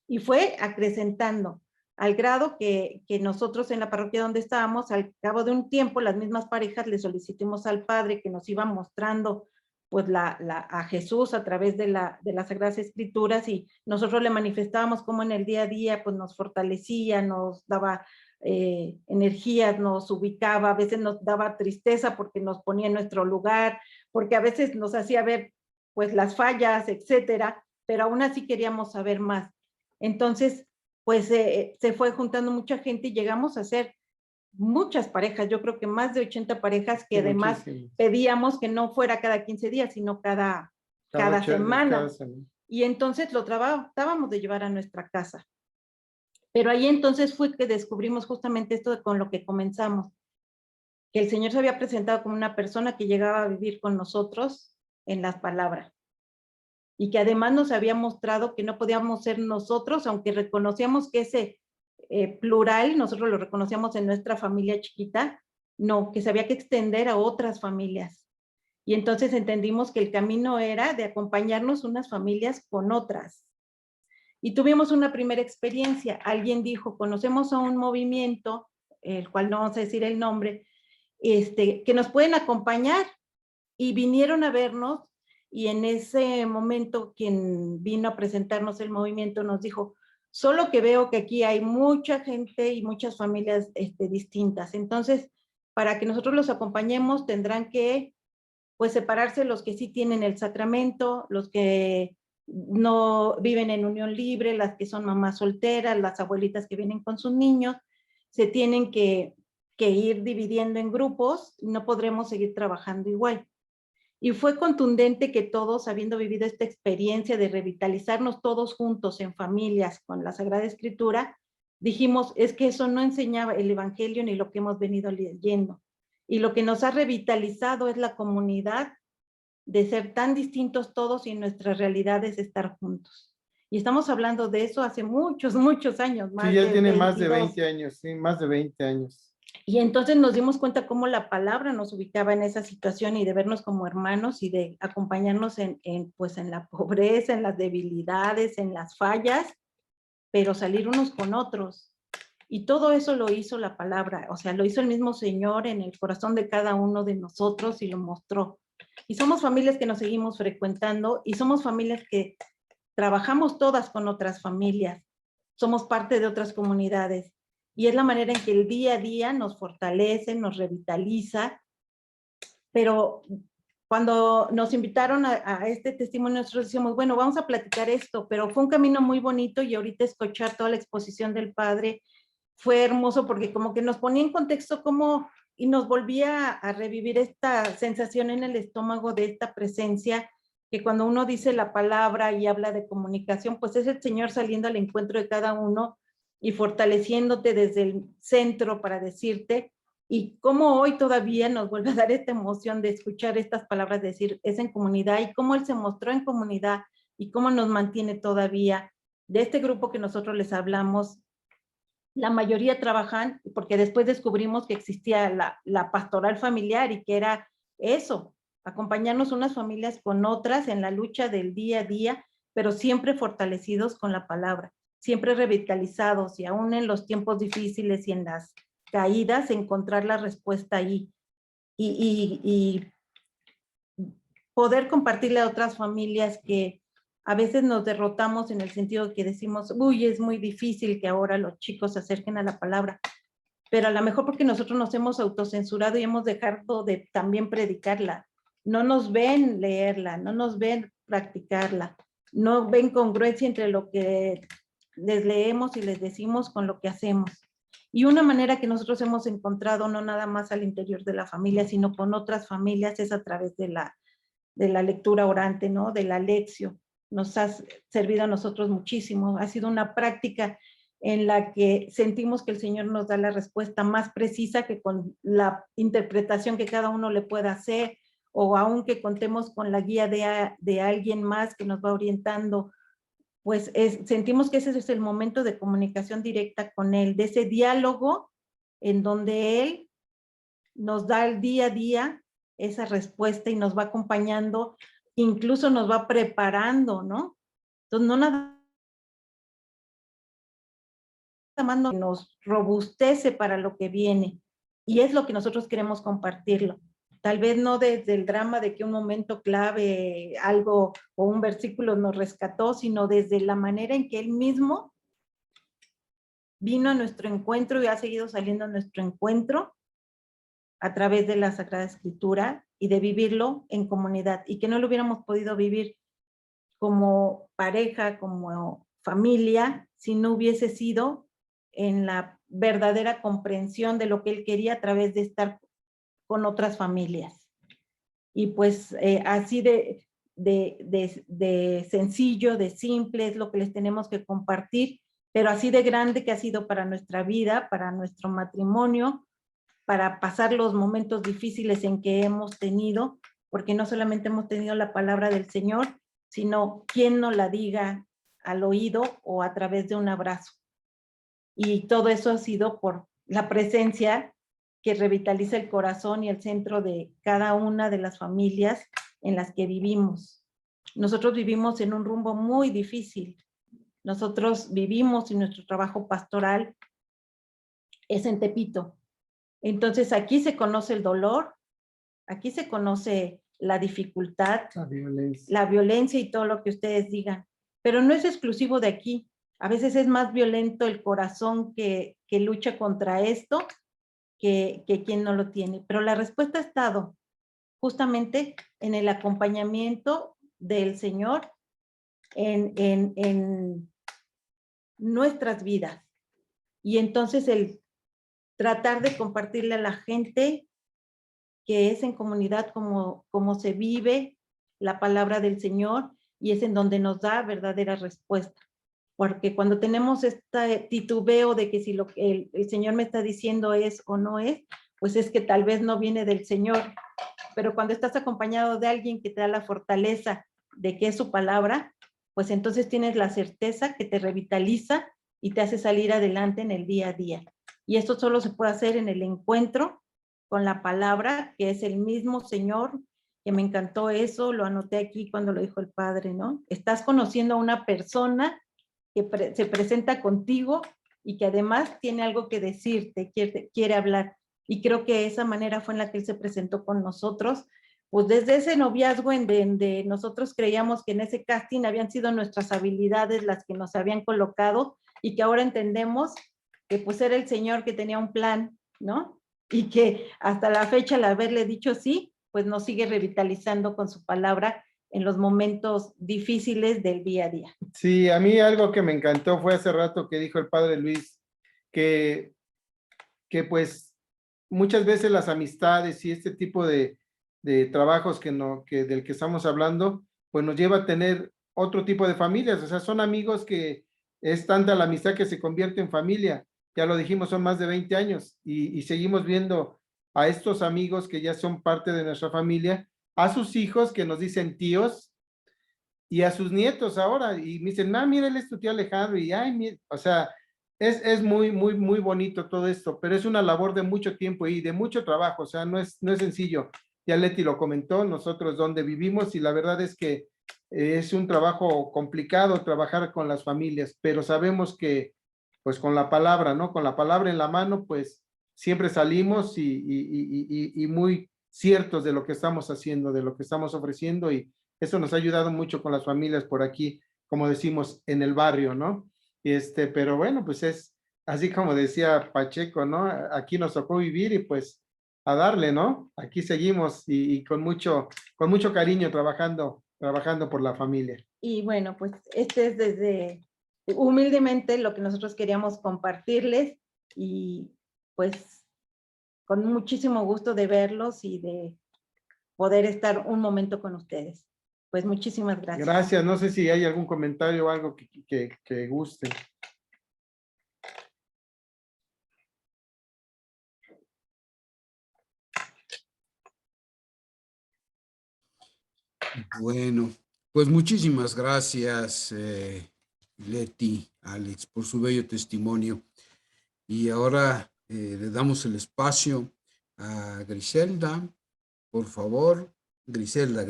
Speaker 7: Y fue acrecentando al grado que nosotros en la parroquia donde estábamos, al cabo de un tiempo, las mismas parejas le solicitamos al Padre que nos iba mostrando pues a Jesús a través de las Sagradas Escrituras y nosotros le manifestábamos cómo en el día a día pues nos fortalecía, nos daba energías, nos ubicaba, a veces nos daba tristeza porque nos ponía en nuestro lugar, porque a veces nos hacía ver pues las fallas, etcétera, pero aún así queríamos saber más. Entonces, pues se fue juntando mucha gente y llegamos a ser muchas parejas, yo creo que más de 80 parejas que además pedíamos que no fuera cada 15 días, sino cada semana. Y entonces lo tratábamos de llevar a nuestra casa. Pero ahí entonces fue que descubrimos justamente esto con lo que comenzamos, que el Señor se había presentado como una persona que llegaba a vivir con nosotros en las palabras. Y que además nos había mostrado que no podíamos ser nosotros, aunque reconocíamos que ese plural, nosotros lo reconocíamos en nuestra familia chiquita, no, que se había que extender a otras familias. Y entonces entendimos que el camino era de acompañarnos unas familias con otras. Y tuvimos una primera experiencia. Alguien dijo, conocemos a un movimiento, el cual no vamos a decir el nombre, que nos pueden acompañar. Y vinieron a vernos y en ese momento quien vino a presentarnos el movimiento nos dijo, solo que veo que aquí hay mucha gente y muchas familias distintas. Entonces, para que nosotros los acompañemos tendrán que pues separarse los que sí tienen el sacramento, los que no viven en unión libre, las que son mamás solteras, las abuelitas que vienen con sus niños, se tienen que ir dividiendo en grupos, no podremos seguir trabajando igual. Y fue contundente que todos, habiendo vivido esta experiencia de revitalizarnos todos juntos en familias con la Sagrada Escritura, dijimos, es que eso no enseñaba el Evangelio ni lo que hemos venido leyendo. Y lo que nos ha revitalizado es la comunidad de ser tan distintos todos y en nuestras realidades estar juntos. Y estamos hablando de eso hace muchos, muchos años.
Speaker 6: Sí, ya tiene más de 20 años, sí, más de 20 años.
Speaker 7: Y entonces nos dimos cuenta cómo la palabra nos ubicaba en esa situación y de vernos como hermanos y de acompañarnos en la pobreza, en las debilidades, en las fallas, pero salir unos con otros. Y todo eso lo hizo la palabra, o sea, lo hizo el mismo Señor en el corazón de cada uno de nosotros y lo mostró. Y somos familias que nos seguimos frecuentando y somos familias que trabajamos todas con otras familias, somos parte de otras comunidades. y es la manera en que el día a día nos fortalece, nos revitaliza. Pero cuando nos invitaron a este testimonio, nosotros decimos, bueno, vamos a platicar esto, pero fue un camino muy bonito, y ahorita escuchar toda la exposición del padre fue hermoso, porque como que nos ponía en contexto cómo, y nos volvía a revivir esta sensación en el estómago de esta presencia, que cuando uno dice la palabra y habla de comunicación, pues es el Señor saliendo al encuentro de cada uno y fortaleciéndote desde el centro para decirte. Y cómo hoy todavía nos vuelve a dar esta emoción de escuchar estas palabras, de decir, es en comunidad, y cómo Él se mostró en comunidad, y cómo nos mantiene todavía. De este grupo que nosotros les hablamos, la mayoría trabajan, porque después descubrimos que existía la pastoral familiar, y que era eso, acompañarnos unas familias con otras en la lucha del día a día, pero siempre fortalecidos con la palabra, siempre revitalizados, y aún en los tiempos difíciles y en las caídas, encontrar la respuesta ahí, y poder compartirle a otras familias que a veces nos derrotamos en el sentido de que decimos, uy, es muy difícil que ahora los chicos se acerquen a la palabra, pero a lo mejor porque nosotros nos hemos autocensurado y hemos dejado de también predicarla. No nos ven leerla, no nos ven practicarla, no ven congruencia entre lo que les leemos y les decimos con lo que hacemos. Y una manera que nosotros hemos encontrado, no nada más al interior de la familia, sino con otras familias, es a través de la lectura orante, ¿no? De la lección. Nos ha servido a nosotros muchísimo. Ha sido una práctica en la que sentimos que el Señor nos da la respuesta más precisa, que con la interpretación que cada uno le pueda hacer, o aunque contemos con la guía de alguien más que nos va orientando, pues sentimos que ese es el momento de comunicación directa con Él, de ese diálogo en donde Él nos da el día a día esa respuesta y nos va acompañando, incluso nos va preparando, ¿no? Entonces, no nada más nos robustece para lo que viene, y es lo que nosotros queremos compartirlo. Tal vez no desde el drama de que un momento clave, algo o un versículo nos rescató, sino desde la manera en que Él mismo vino a nuestro encuentro y ha seguido saliendo a nuestro encuentro a través de la Sagrada Escritura, y de vivirlo en comunidad, y que no lo hubiéramos podido vivir como pareja, como familia, si no hubiese sido en la verdadera comprensión de lo que Él quería a través de estar con otras familias. Y pues así de sencillo, de simple es lo que les tenemos que compartir, pero así de grande que ha sido para nuestra vida, para nuestro matrimonio, para pasar los momentos difíciles en que hemos tenido, porque no solamente hemos tenido la palabra del Señor, sino quien nos la diga al oído o a través de un abrazo. Y todo eso ha sido por la presencia que revitaliza el corazón y el centro de cada una de las familias en las que vivimos. Nosotros vivimos en un rumbo muy difícil. Nosotros vivimos, y nuestro trabajo pastoral es en Tepito. Entonces aquí se conoce el dolor, aquí se conoce la dificultad, la violencia y todo lo que ustedes digan, pero no es exclusivo de aquí. A veces es más violento el corazón que lucha contra esto que quien no lo tiene, pero la respuesta ha estado justamente en el acompañamiento del Señor en nuestras vidas, y entonces el tratar de compartirle a la gente que es en comunidad como se vive la palabra del Señor, y es en donde nos da verdadera respuesta. Porque cuando tenemos este titubeo de que si lo que el Señor me está diciendo es o no es, pues es que tal vez no viene del Señor. Pero cuando estás acompañado de alguien que te da la fortaleza de que es su palabra, pues entonces tienes la certeza que te revitaliza y te hace salir adelante en el día a día. Y esto solo se puede hacer en el encuentro con la palabra, que es el mismo Señor, que me encantó eso, lo anoté aquí cuando lo dijo el Padre, ¿no? Estás conociendo a una persona que se presenta contigo y que además tiene algo que decirte, quiere hablar. Y creo que esa manera fue en la que Él se presentó con nosotros, pues desde ese noviazgo en donde nosotros creíamos que en ese casting habían sido nuestras habilidades las que nos habían colocado, y que ahora entendemos que pues era el señor que tenía un plan, ¿no? Y que hasta la fecha, al haberle dicho sí, pues nos sigue revitalizando con su palabra en los momentos difíciles del día a día.
Speaker 6: Sí, a mí algo que me encantó fue hace rato que dijo el padre Luis, que, que pues muchas veces las amistades y este tipo de trabajos del que estamos hablando, pues nos lleva a tener otro tipo de familias, o sea, son amigos que es tanta la amistad que se convierte en familia, ya lo dijimos, son más de 20 años y seguimos viendo a estos amigos que ya son parte de nuestra familia, a sus hijos que nos dicen tíos y a sus nietos ahora, y me dicen, mira, él es tu tío Alejandro, y ay, o sea, es muy, muy, muy bonito todo esto, pero es una labor de mucho tiempo y de mucho trabajo, o sea, no es sencillo. Ya Leti lo comentó, nosotros donde vivimos, y la verdad es que es un trabajo complicado trabajar con las familias, pero sabemos que, pues con la palabra, ¿no? Con la palabra en la mano, pues siempre salimos y muy ciertos de lo que estamos haciendo, de lo que estamos ofreciendo, y eso nos ha ayudado mucho con las familias por aquí, como decimos, en el barrio, ¿no? Pero bueno, pues es así como decía Pacheco, ¿no? Aquí nos tocó vivir y pues a darle, ¿no? Aquí seguimos y con mucho cariño trabajando por la familia.
Speaker 7: Y bueno, pues este es desde humildemente lo que nosotros queríamos compartirles y pues con muchísimo gusto de verlos y de poder estar un momento con ustedes. Pues muchísimas gracias.
Speaker 6: Gracias, no sé si hay algún comentario o algo que guste.
Speaker 4: Bueno, pues muchísimas gracias, Leti, Alex, por su bello testimonio. Y ahora le damos el espacio a Griselda, por favor. Griselda,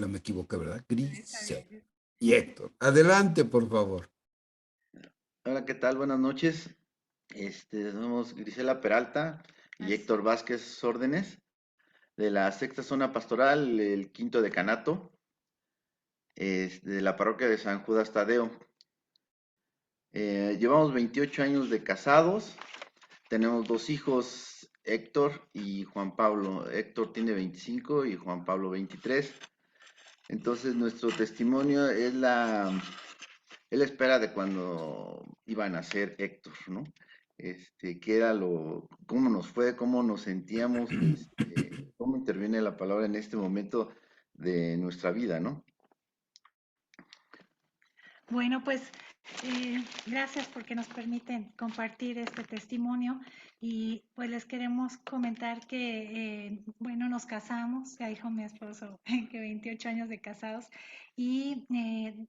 Speaker 4: me equivoqué, ¿verdad? Griselda. Y Héctor, adelante, por favor.
Speaker 8: Hola, ¿qué tal? Buenas noches. Somos Grisela Peralta y Héctor Vázquez Órdenes, de la sexta zona pastoral, el quinto decanato, de la parroquia de San Judas Tadeo. Llevamos 28 años de casados, tenemos 2 hijos, Héctor y Juan Pablo. Héctor tiene 25 y Juan Pablo 23. Entonces nuestro testimonio es la espera de cuando iba a nacer Héctor, ¿no? Qué era cómo nos fue, cómo nos sentíamos, cómo interviene la palabra en este momento de nuestra vida, ¿no?
Speaker 9: Bueno, pues gracias porque nos permiten compartir este testimonio y pues les queremos comentar que, bueno, nos casamos, ya dijo mi esposo que 28 años de casados y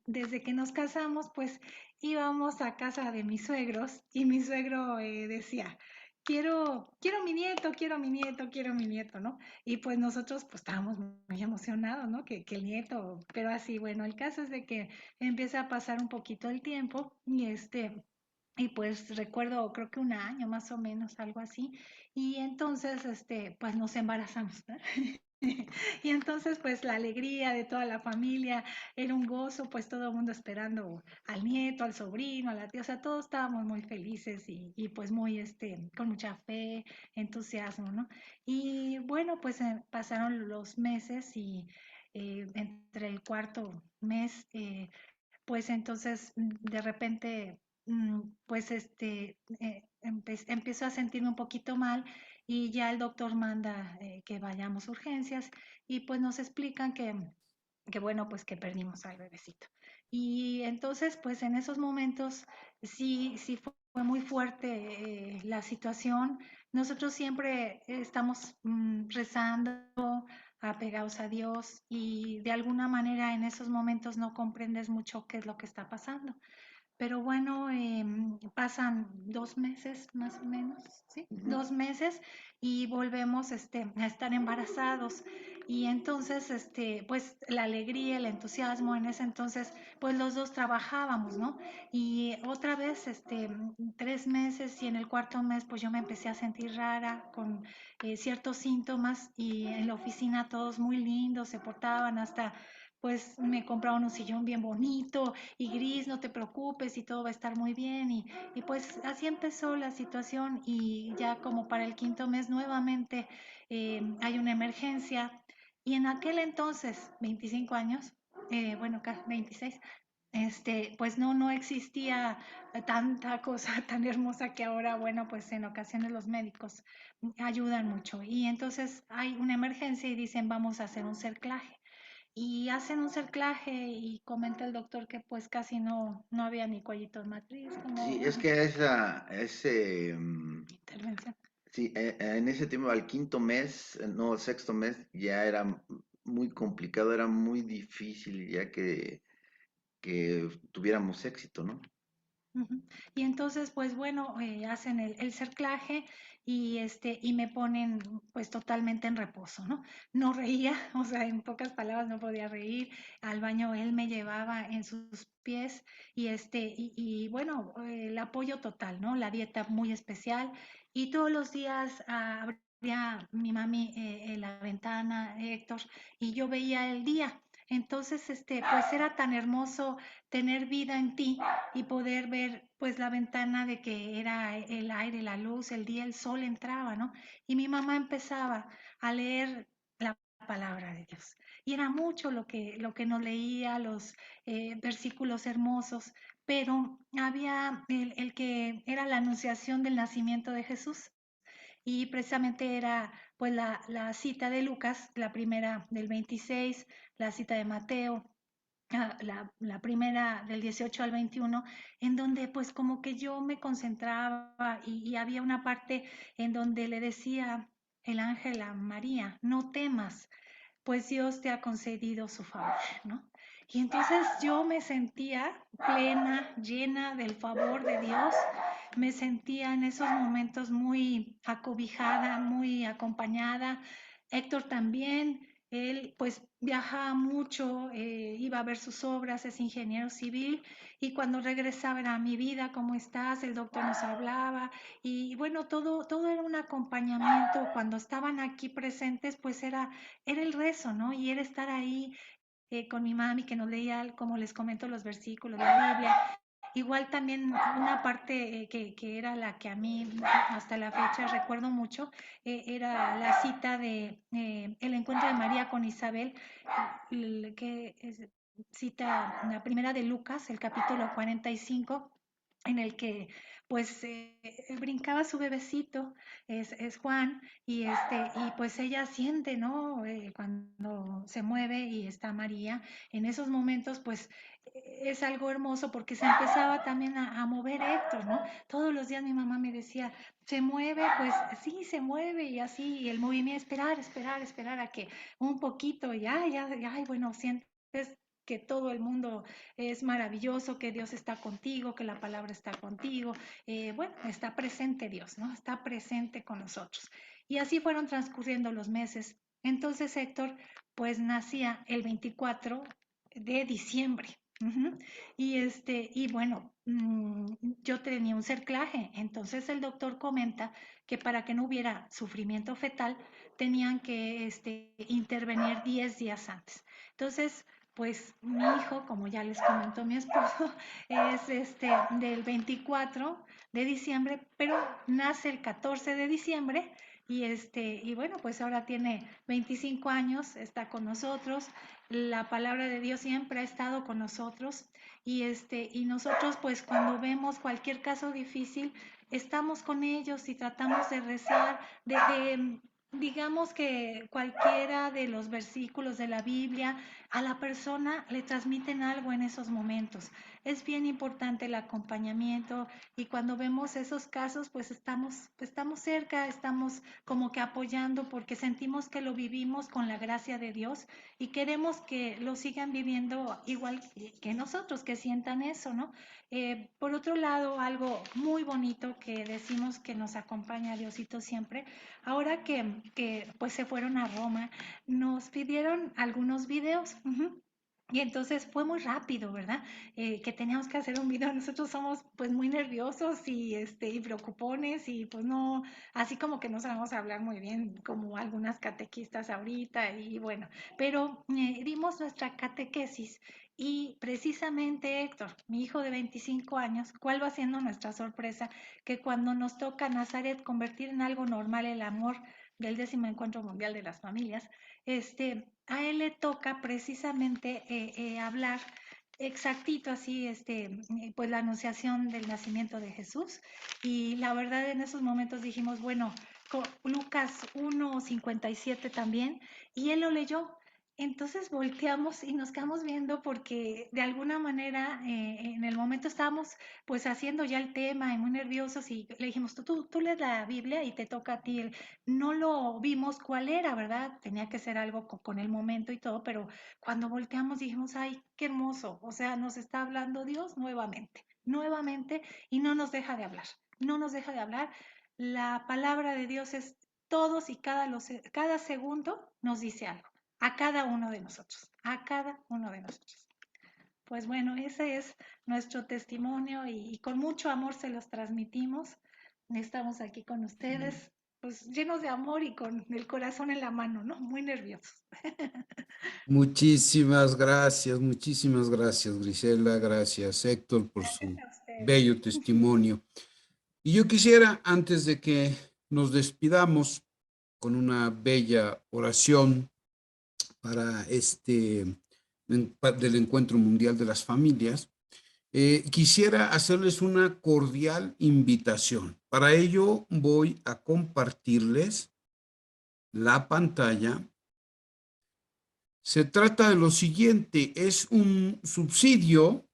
Speaker 9: desde que nos casamos pues íbamos a casa de mis suegros y mi suegro decía, quiero mi nieto, quiero mi nieto, quiero mi nieto, ¿no? Y pues nosotros pues estábamos muy emocionados, ¿no? Que el nieto, pero así, bueno, el caso es de que empieza a pasar un poquito el tiempo y pues recuerdo, creo que un año más o menos, algo así, y entonces, pues nos embarazamos, ¿no? Y entonces, pues la alegría de toda la familia era un gozo, pues todo el mundo esperando al nieto, al sobrino, a la tía, o sea, todos estábamos muy felices y pues muy, con mucha fe, entusiasmo, ¿no? Y bueno, pues pasaron los meses y entre el cuarto mes, pues entonces de repente, pues empiezo a sentirme un poquito mal y ya el doctor manda que vayamos a urgencias y pues nos explican que bueno, pues que perdimos al bebecito. Y entonces, pues en esos momentos sí fue muy fuerte la situación. Nosotros siempre estamos rezando, apegados a Dios y de alguna manera en esos momentos no comprendes mucho qué es lo que está pasando. Pero bueno, pasan 2 meses más o menos, ¿sí? 2 meses y volvemos a estar embarazados. Y entonces, pues la alegría, el entusiasmo, en ese entonces, pues los dos trabajábamos, ¿no? Y otra vez, 3 meses y en el cuarto mes, pues yo me empecé a sentir rara con ciertos síntomas y en la oficina todos muy lindos, se portaban hasta, pues me compraron un sillón bien bonito y gris, no te preocupes y todo va a estar muy bien. Y pues así empezó la situación y ya como para el quinto mes nuevamente hay una emergencia y en aquel entonces, 25 años, bueno, acá 26, pues no existía tanta cosa tan hermosa que ahora, bueno, pues en ocasiones los médicos ayudan mucho. Y entonces hay una emergencia y dicen, vamos a hacer un cerclaje. Y hacen un cerclaje y comenta el doctor que pues casi no había ni cuellito de matriz, como
Speaker 8: Sí, es que
Speaker 9: intervención.
Speaker 8: sí, en ese tiempo, al quinto mes, no, sexto mes, ya era muy complicado, era muy difícil ya que tuviéramos éxito, ¿no?
Speaker 9: Ujú. Y entonces, pues bueno, hacen el cerclaje y me ponen pues totalmente en reposo, ¿no? No reía, o sea, en pocas palabras no podía reír. Al baño él me llevaba en sus pies y bueno, el apoyo total, ¿no? La dieta muy especial y todos los días abría mi mami en la ventana, Héctor, y yo veía el día. Entonces, pues era tan hermoso tener vida en ti y poder ver pues la ventana de que era el aire, la luz, el día, el sol entraba, ¿no? Y mi mamá empezaba a leer la palabra de Dios. Y era mucho lo que nos leía, los versículos hermosos, pero había el que era la anunciación del nacimiento de Jesús. Y precisamente era pues la cita de Lucas, la primera del 26, la cita de Mateo, la primera del 18 al 21, en donde pues como que yo me concentraba y había una parte en donde le decía el ángel a María, no temas, pues Dios te ha concedido su favor, ¿no? Y entonces yo me sentía plena, llena del favor de Dios, me sentía en esos momentos muy acobijada, muy acompañada. Héctor también, él pues viajaba mucho, iba a ver sus obras, es ingeniero civil y cuando regresaba era mi vida, ¿cómo estás? El doctor nos hablaba y bueno, todo era un acompañamiento. Cuando estaban aquí presentes, pues era el rezo, ¿no? Y era estar ahí con mi mami que nos leía, como les comento, los versículos de la Biblia. Igual también una parte que era la que a mí hasta la fecha recuerdo mucho, era la cita de el encuentro de María con Isabel, que es cita la primera de Lucas, el capítulo 45, en el que pues brincaba su bebecito, es Juan, y pues ella siente, ¿no? Cuando se mueve y está María, en esos momentos pues es algo hermoso porque se empezaba también a mover Héctor, ¿no? Todos los días mi mamá me decía, se mueve, pues sí, se mueve y así, y el movimiento, esperar a que un poquito, ay, bueno, sientes que todo el mundo es maravilloso, que Dios está contigo, que la palabra está contigo. Bueno, está presente Dios, ¿no? Está presente con nosotros. Y así fueron transcurriendo los meses. Entonces Héctor, pues nacía el 24 de diciembre. Ujú. Y bueno, yo tenía un cerclaje, entonces el doctor comenta que para que no hubiera sufrimiento fetal, tenían que intervenir 10 días antes. Entonces, pues mi hijo, como ya les comentó mi esposo, es del 24 de diciembre, pero nace el 14 de diciembre y bueno, pues ahora tiene 25 años, está con nosotros. La palabra de Dios siempre ha estado con nosotros y nosotros pues cuando vemos cualquier caso difícil, estamos con ellos y tratamos de rezar, digamos que cualquiera de los versículos de la Biblia, a la persona le transmiten algo en esos momentos. Es bien importante el acompañamiento y cuando vemos esos casos, pues estamos cerca, estamos como que apoyando porque sentimos que lo vivimos con la gracia de Dios y queremos que lo sigan viviendo igual que nosotros, que sientan eso, ¿no? Por otro lado, algo muy bonito que decimos que nos acompaña Diosito siempre, ahora que pues se fueron a Roma, nos pidieron algunos videos. Y entonces fue muy rápido, ¿verdad? Que teníamos que hacer un video. Nosotros somos pues muy nerviosos y preocupones y pues no, así como que no sabemos hablar muy bien como algunas catequistas ahorita y bueno, pero dimos nuestra catequesis y precisamente Héctor, mi hijo de 25 años, ¿cuál va siendo nuestra sorpresa? Que cuando nos toca Nazaret convertir en algo normal el amor del 10º Encuentro Mundial de las Familias, a él le toca precisamente hablar exactito así, pues la anunciación del nacimiento de Jesús. Y la verdad en esos momentos dijimos, bueno, Lucas 1:57 también, y él lo leyó. Entonces volteamos y nos quedamos viendo porque de alguna manera en el momento estábamos pues haciendo ya el tema y muy nerviosos y le dijimos, tú lees la Biblia y te toca a ti. No lo vimos cuál era, ¿verdad? Tenía que ser algo con el momento y todo, pero cuando volteamos dijimos, ay, qué hermoso. O sea, nos está hablando Dios nuevamente y no nos deja de hablar, no nos deja de hablar. La palabra de Dios es todos y cada segundo nos dice algo a cada uno de nosotros, a cada uno de nosotros. Pues bueno, ese es nuestro testimonio y con mucho amor se los transmitimos. Estamos aquí con ustedes, pues llenos de amor y con el corazón en la mano, ¿no? Muy nerviosos.
Speaker 4: Muchísimas gracias, Grisela, gracias, Héctor, por su
Speaker 9: A ustedes.
Speaker 4: bello testimonio. Y yo quisiera, antes de que nos despidamos con una bella oración para del Encuentro Mundial de las Familias, quisiera hacerles una cordial invitación. Para ello voy a compartirles la pantalla. Se trata de lo siguiente, es un subsidio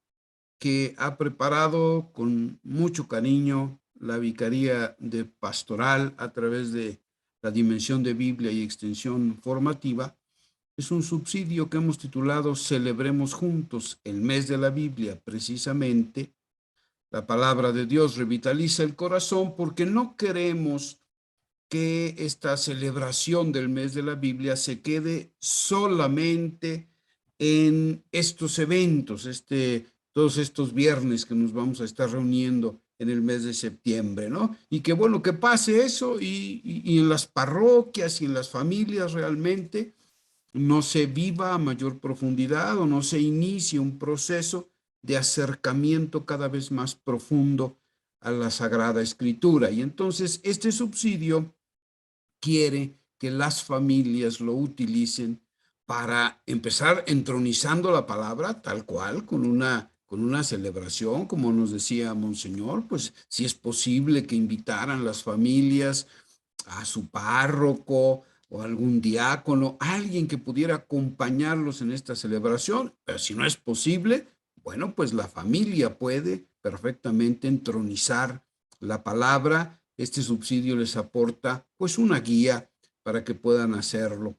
Speaker 4: que ha preparado con mucho cariño la Vicaría de Pastoral a través de la Dimensión de Biblia y Extensión Formativa. Es un subsidio que hemos titulado Celebremos Juntos el Mes de la Biblia. Precisamente, la palabra de Dios revitaliza el corazón porque no queremos que esta celebración del mes de la Biblia se quede solamente en estos eventos, todos estos viernes que nos vamos a estar reuniendo en el mes de septiembre, ¿no? Y que bueno, que pase eso y en las parroquias y en las familias realmente no se viva a mayor profundidad o no se inicie un proceso de acercamiento cada vez más profundo a la Sagrada Escritura. Y entonces este subsidio quiere que las familias lo utilicen para empezar entronizando la palabra tal cual, con una celebración, como nos decía Monseñor, pues si es posible que invitaran las familias a su párroco o algún diácono, alguien que pudiera acompañarlos en esta celebración, pero si no es posible, bueno, pues la familia puede perfectamente entronizar la palabra. Este subsidio les aporta pues una guía para que puedan hacerlo.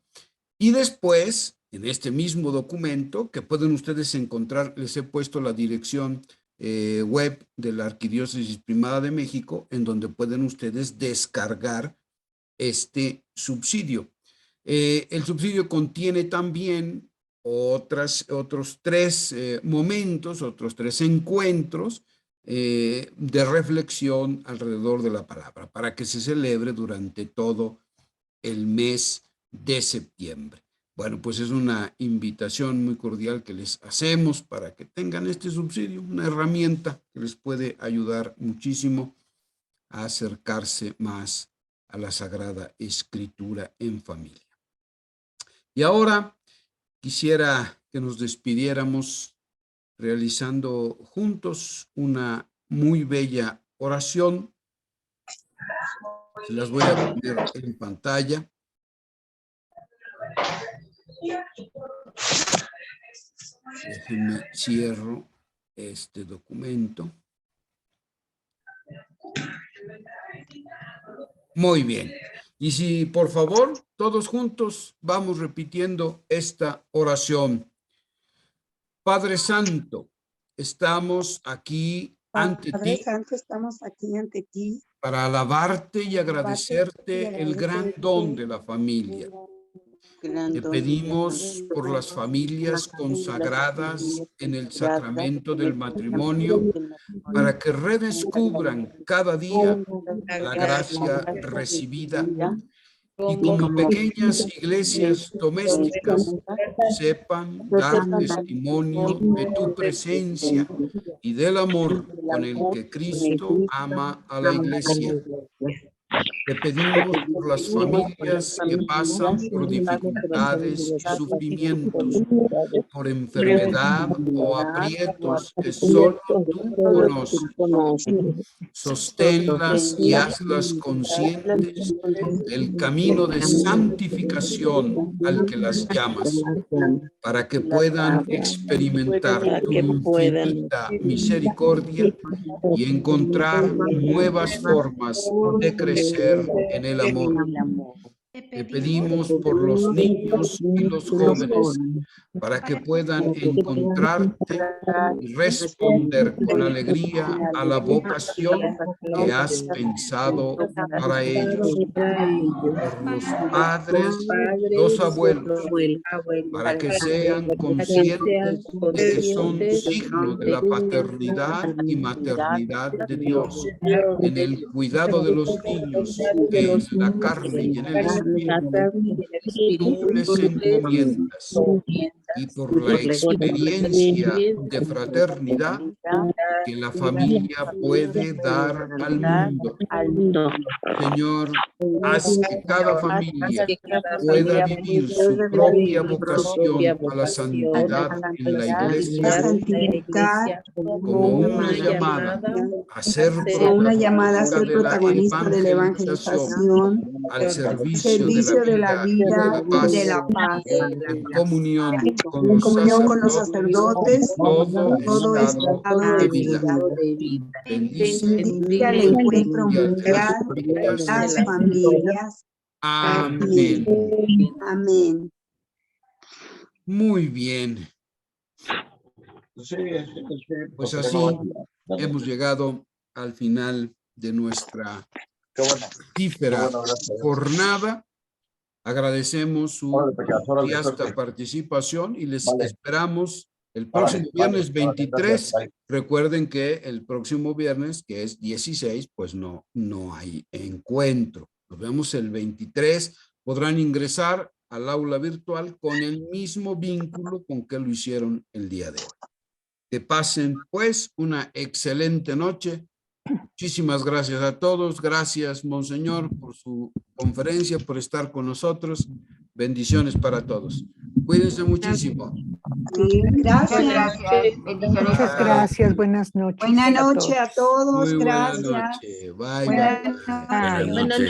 Speaker 4: Y después, en este mismo documento, que pueden ustedes encontrar, les he puesto la dirección web de la Arquidiócesis Primada de México, en donde pueden ustedes descargar este subsidio. El subsidio contiene también otros 3 momentos, otros 3 encuentros de reflexión alrededor de la palabra, para que se celebre durante todo el mes de septiembre. Bueno, pues es una invitación muy cordial que les hacemos para que tengan este subsidio, una herramienta que les puede ayudar muchísimo a acercarse más a la Sagrada Escritura en familia. Y ahora quisiera que nos despidiéramos realizando juntos una muy bella oración. Se las voy a poner en pantalla. Déjenme cierro este documento. Muy bien. Y si por favor, todos juntos vamos repitiendo esta oración. Padre Santo, estamos aquí ante
Speaker 10: Padre
Speaker 4: ti
Speaker 10: Santo, estamos aquí ante ti
Speaker 4: para alabarte y agradecerte el gran don de la familia. Te pedimos por las familias consagradas en el sacramento del matrimonio para que redescubran cada día la gracia recibida y como pequeñas iglesias domésticas sepan dar testimonio de tu presencia y del amor con el que Cristo ama a la iglesia. Te pedimos por las familias que pasan por dificultades y sufrimientos, por enfermedad o aprietos que solo tú conoces. Sosténlas y hazlas conscientes del camino de santificación al que las llamas, para que puedan experimentar tu infinita misericordia y encontrar nuevas formas de crecer en el amor. Te pedimos por los niños y los jóvenes para que puedan encontrarte y responder con alegría a la vocación que has pensado para ellos. Por los padres, los abuelos, para que sean conscientes de que son signo de la paternidad y maternidad de Dios, en el cuidado de los niños, en la carne y en el espíritu. Tú les encomiendas, y por la experiencia de fraternidad que la familia puede dar al mundo. Señor, haz que cada familia pueda vivir su propia vocación a la santidad en la iglesia como una llamada a ser protagonista de la evangelización al servicio de la vida y de la paz, en comunión con los sacerdotes, todo estado de vida. Bendice al encuentro mundial, las familias. Amén. Amén. Muy bien. Pues así hemos llegado al final de nuestra fructífera jornada. Agradecemos su entusiasta participación y les esperamos el próximo viernes 23. Recuerden que el próximo viernes, que es 16, pues no hay encuentro. Nos vemos el 23. Podrán ingresar al aula virtual con el mismo vínculo con que lo hicieron el día de hoy. Que pasen pues una excelente noche. Muchísimas gracias a todos. Gracias, Monseñor, por su conferencia, por estar con nosotros. Bendiciones para todos. Cuídense muchísimo.
Speaker 10: Sí, gracias.
Speaker 3: Muchas gracias. Buenas noches.
Speaker 10: Buenas noches a todos.
Speaker 4: Muy buena
Speaker 10: Gracias.
Speaker 4: noche. Bye.
Speaker 10: Buenas
Speaker 4: Bye.
Speaker 10: noches.